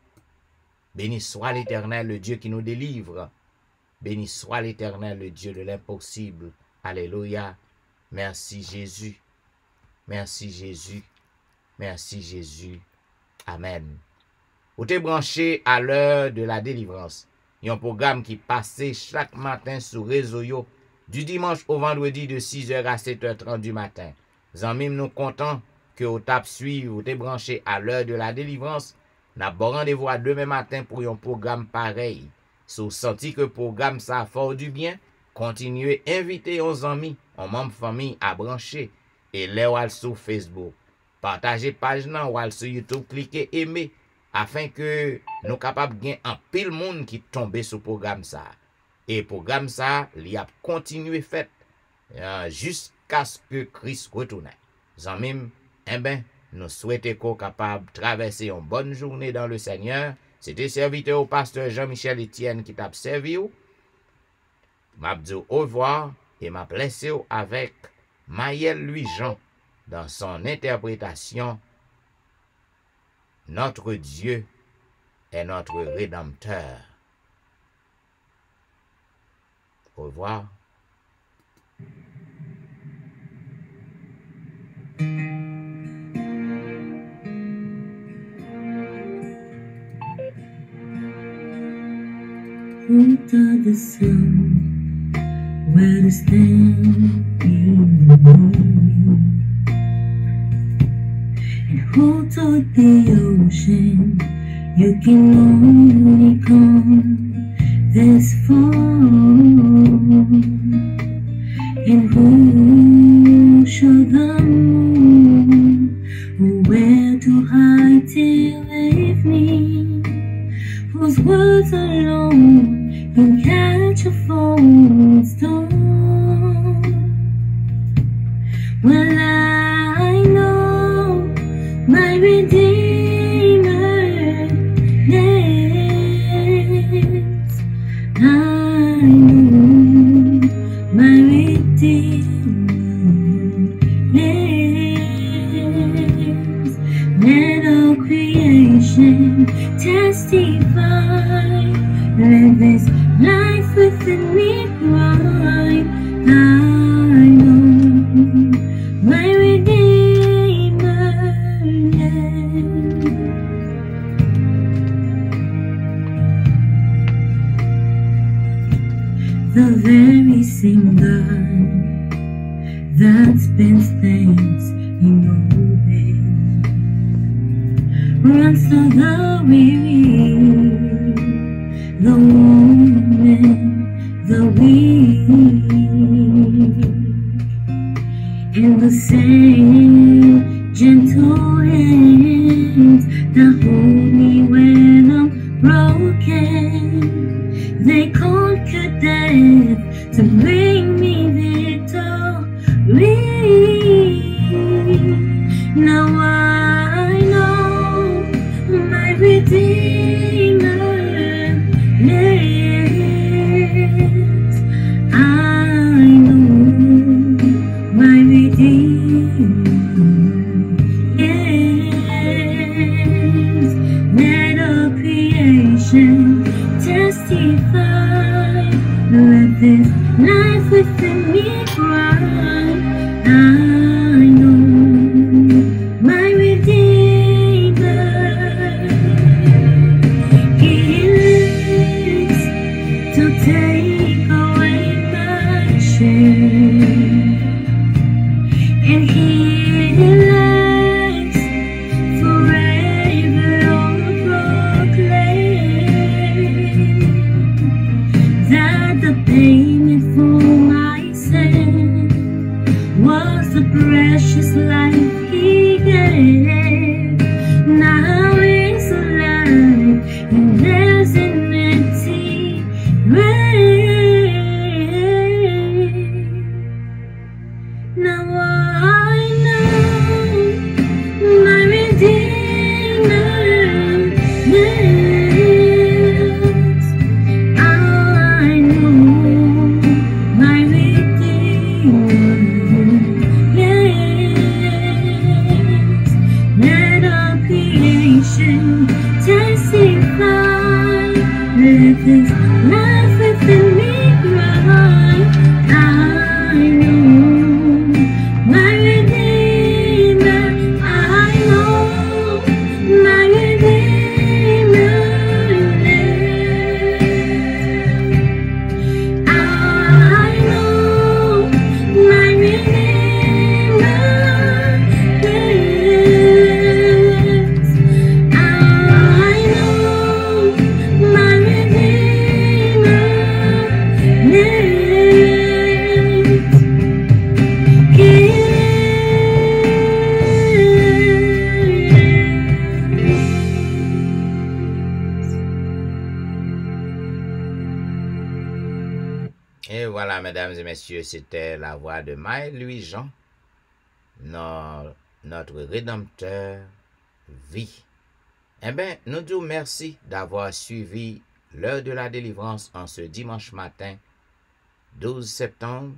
Béni soit l'Éternel, le Dieu qui nous délivre. Béni soit l'Éternel, le Dieu de l'impossible. Alléluia. Merci Jésus. Merci Jésus. Merci Jésus. Amen. Vous êtes branché à l'heure de la délivrance. Il y a un programme qui passe chaque matin sur réseau yo, du dimanche au vendredi de 6h à 7h30 du matin. Zanmim nous content que vous tape suivre, vous êtes branché à l'heure de la délivrance. N'a bon rendez-vous à demain matin pour un programme pareil. Si vous sentez que le programme ça a fort du bien, continuez à inviter vos amis, vos membres famille à brancher et les ou sur Facebook. Partagez page nan ou sur YouTube, cliquez aimer afin que nous capables de gagner un pile monde qui tombe sur le programme ça. Et le programme ça, il a continué fait jusqu'à ce que Christ retourne. Zanmim, eh ben, nous souhaitons qu'on capable de traverser une bonne journée dans le Seigneur. C'était serviteur au pasteur Jean-Michel Etienne qui t'a servi. M'a dit au revoir et m'a laissé avec Maël Louis Jean dans son interprétation. Notre Dieu est notre Rédempteur. Au revoir. Under the sun, where to stand in the morning, and hold toward the ocean. You can only come this far, and who show the moon where to hide till evening? Whose words alone can catch a falling storm? Well, I know my Redeemer lives. I know my Redeemer lives. Let all creation testify. life within me cry. I know my Redeemer lives. The very same God that spends things in obey runs to the weary, the wounded, the weak, and the same gentle hands that hold me when I'm broken. They conquer death to bring me victory. Now I know my Redeemer lives. I know my Redeemer lives. Let all creation testify. Let this life within me cry. I know my Redeemer. He lives to take away my shame, and He lives forever on proclaim that the payment for my sin was the precious life He gave. Now He's alive and there's an empty grave. Now I know my Redeemer lives. I know my Redeemer lives. Let all creation testify. Let this life within me cry. I know my Redeemer. I know my Redeemer lives. I know my Redeemer lives. I know my Redeemer Et voilà, mesdames et messieurs, c'était la voix de Maël Louis-Jean, notre Rédempteur vit. Eh bien, nous disons merci d'avoir suivi l'heure de la délivrance en ce dimanche matin, 12 septembre.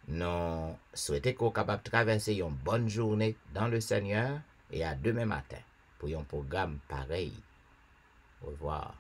Nous souhaitons qu'on soit capable de traverser une bonne journée dans le Seigneur et à demain matin pour un programme pareil. Au revoir.